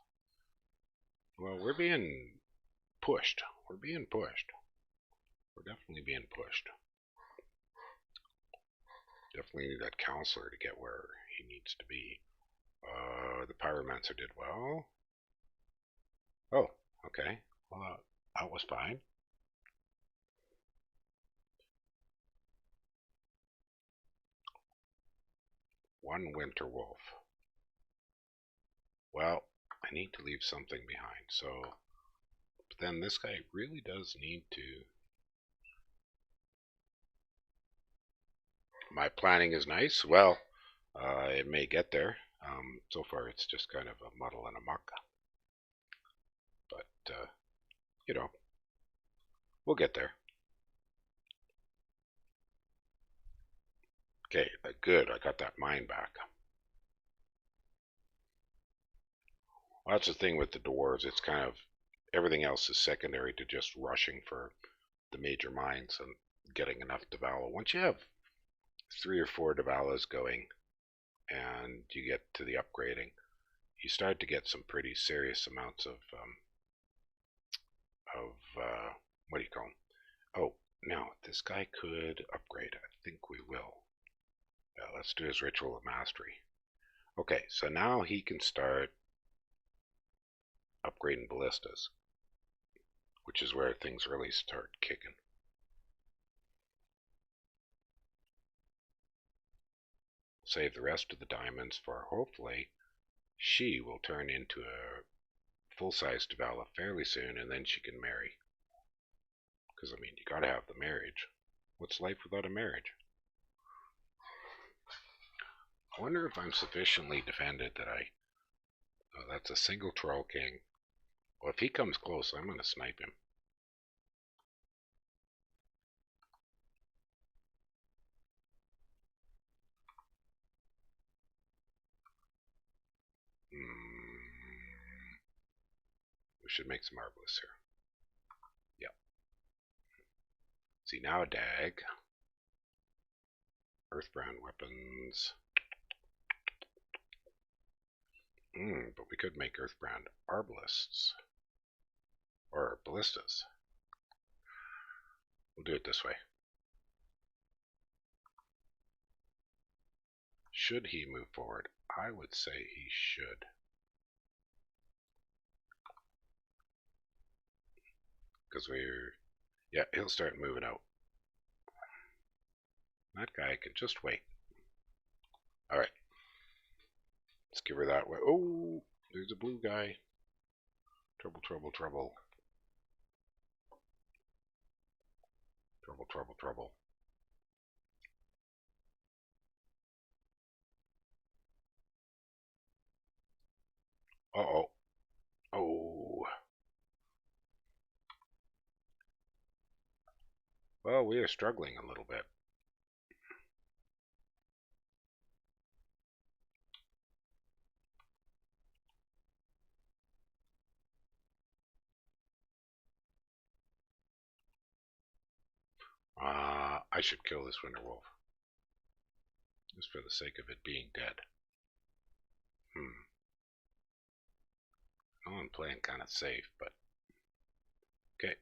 Well, we're being pushed. We're being pushed. We're definitely being pushed. Definitely need that counselor to get where he needs to be. The pyromancer did well. Oh, okay. Well, that was fine. One winter wolf. Well, I need to leave something behind. So, but then this guy really does need to... My planning is nice. Well, it may get there. So far, it's just kind of a muddle and a muck. But, we'll get there. Okay, good. I got that mine back. Well, that's the thing with the dwarves. It's kind of everything else is secondary to just rushing for the major mines and getting enough Devala. Once you have 3 or 4 Devalas going and you get to the upgrading, you start to get some pretty serious amounts of what do you call them? Oh, no, this guy could upgrade. I think we will. Yeah, let's do his Ritual of Mastery. Okay, so now he can start upgrading ballistas, which is where things really start kicking. Save the rest of the diamonds for hopefully she will turn into a full-size Devala fairly soon, and then she can marry. Because, I mean, you gotta have the marriage. What's life without a marriage? I wonder if I'm sufficiently defended that I... Oh, that's a single Troll King. Well, if he comes close, I'm gonna snipe him. We should make some Marvelous here. Yep. See, now a dag. Earthbound weapons. But we could make Earthbound arbalists. Or ballistas. We'll do it this way. Should he move forward? I would say he should. Because yeah, he'll start moving out. That guy can just wait. Alright. Let's give her that way. Oh, there's a blue guy. Trouble, trouble, trouble. Trouble, trouble, trouble. Uh-oh. Oh. Well, we are struggling a little bit. I should kill this Werewolf. Just for the sake of it being dead. Oh, I'm playing kind of safe, but... Okay.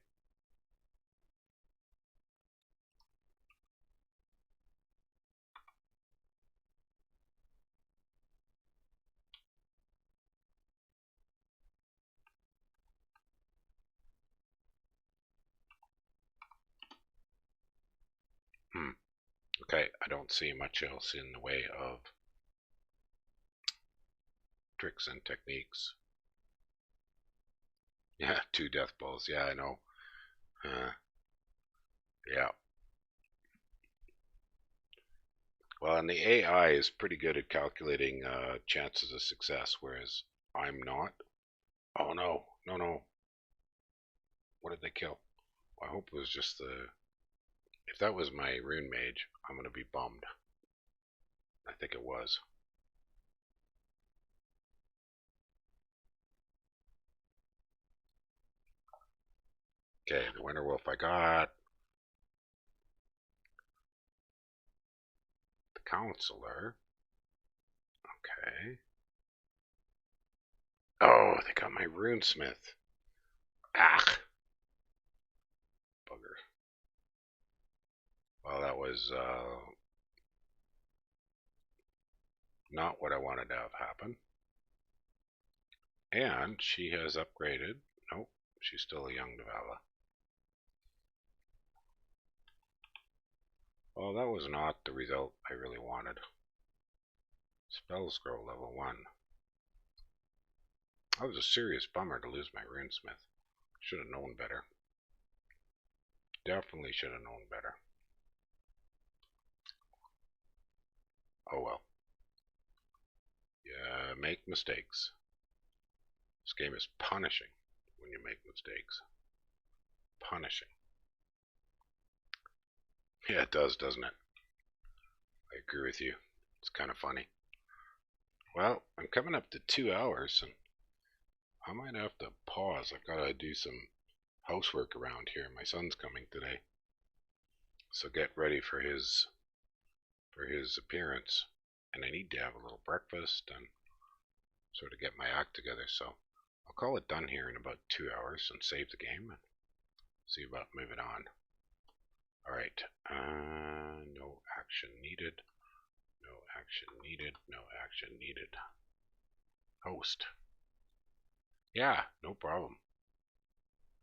Okay, I don't see much else in the way of tricks and techniques. Yeah, 2 death balls. Yeah, I know. Yeah. Well, and the AI is pretty good at calculating chances of success, whereas I'm not. Oh no, no, no. What did they kill? I hope it was just the... If that was my rune mage, I'm going to be bummed. I think it was. Okay, the Werewolf I got. The Counselor. Okay. Oh, they got my runesmith. Ah! Bugger. Well, that was not what I wanted to have happen. And she has upgraded. Nope, she's still a young Devala. Well, that was not the result I really wanted. Spell scroll level 1. That was a serious bummer to lose my runesmith. Should have known better. Definitely should have known better. Oh well. Yeah, make mistakes. This game is punishing when you make mistakes. Punishing. Yeah, it does, doesn't it? I agree with you. It's kind of funny. Well, I'm coming up to 2 hours, and I might have to pause. I've got to do some housework around here. My son's coming today, so get ready for his appearance. And I need to have a little breakfast and sort of get my act together. So I'll call it done here in about 2 hours and save the game and see about moving on. Alright, no action needed. No action needed. No action needed. Host. Yeah, no problem.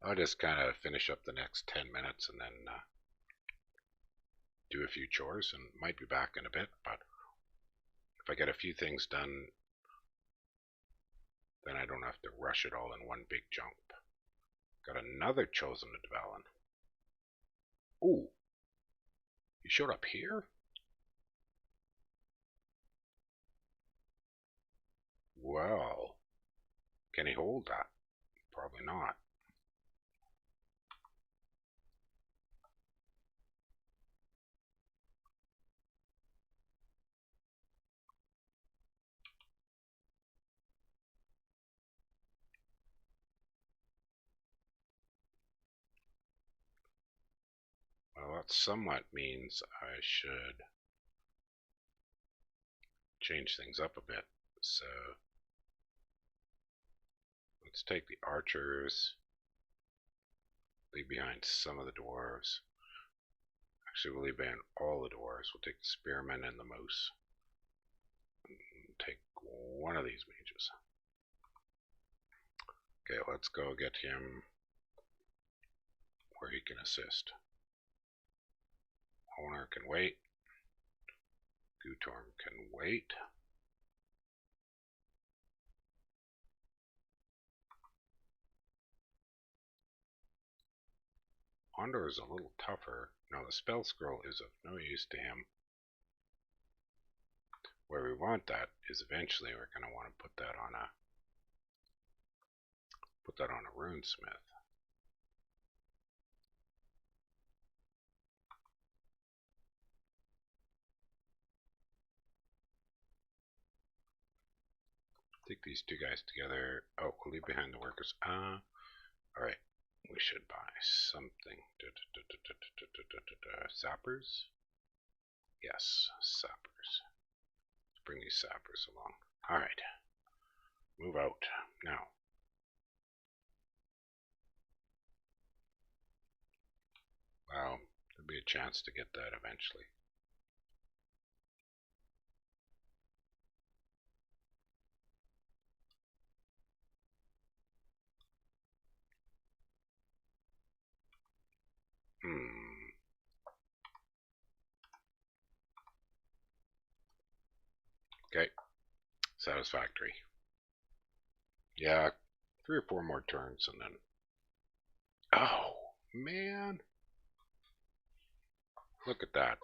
I'll just kind of finish up the next 10 minutes and then do a few chores and might be back in a bit, but if I get a few things done, then I don't have to rush it all in one big jump. Got another chosen to Dvalin. Ooh, he showed up here? Well, can he hold that? Probably not. Well, that somewhat means I should change things up a bit. So let's take the archers, leave behind some of the dwarves. Actually, we'll leave behind all the dwarves. We'll take the spearmen and the moose. And take one of these mages. Okay, let's go get him where he can assist. Owner can wait. Gutorm can wait. Ondor is a little tougher. Now the spell scroll is of no use to him. Where we want that is eventually we're going to want to put that on a runesmith. Take these two guys together. Oh, we'll leave behind the workers. Alright. We should buy something. Sappers? Yes, sappers. Let's bring these sappers along. Alright. Move out. Now. Wow, there'll be a chance to get that eventually. Okay. Satisfactory. Yeah, 3 or 4 more turns and then... Oh, man. Look at that.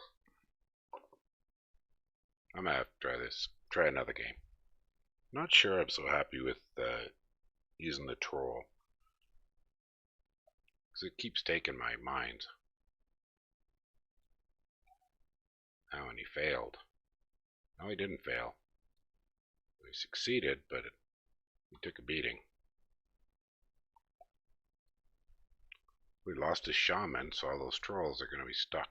I'm gonna have to try this. Try another game. Not sure I'm so happy with using the troll. Because it keeps taking my mind. Oh, and he failed. No, he didn't fail. He succeeded, but he took a beating. We lost his shaman, so all those trolls are going to be stuck.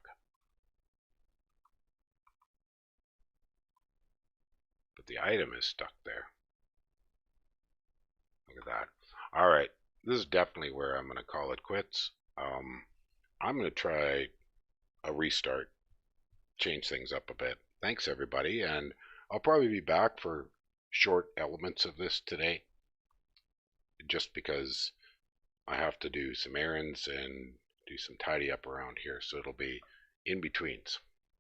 But the item is stuck there. Look at that. Alright, this is definitely where I'm going to call it quits. I'm going to try a restart. Change things up a bit. Thanks everybody, and I'll probably be back for short elements of this today. Just because I have to do some errands and do some tidy up around here, so it'll be in betweens.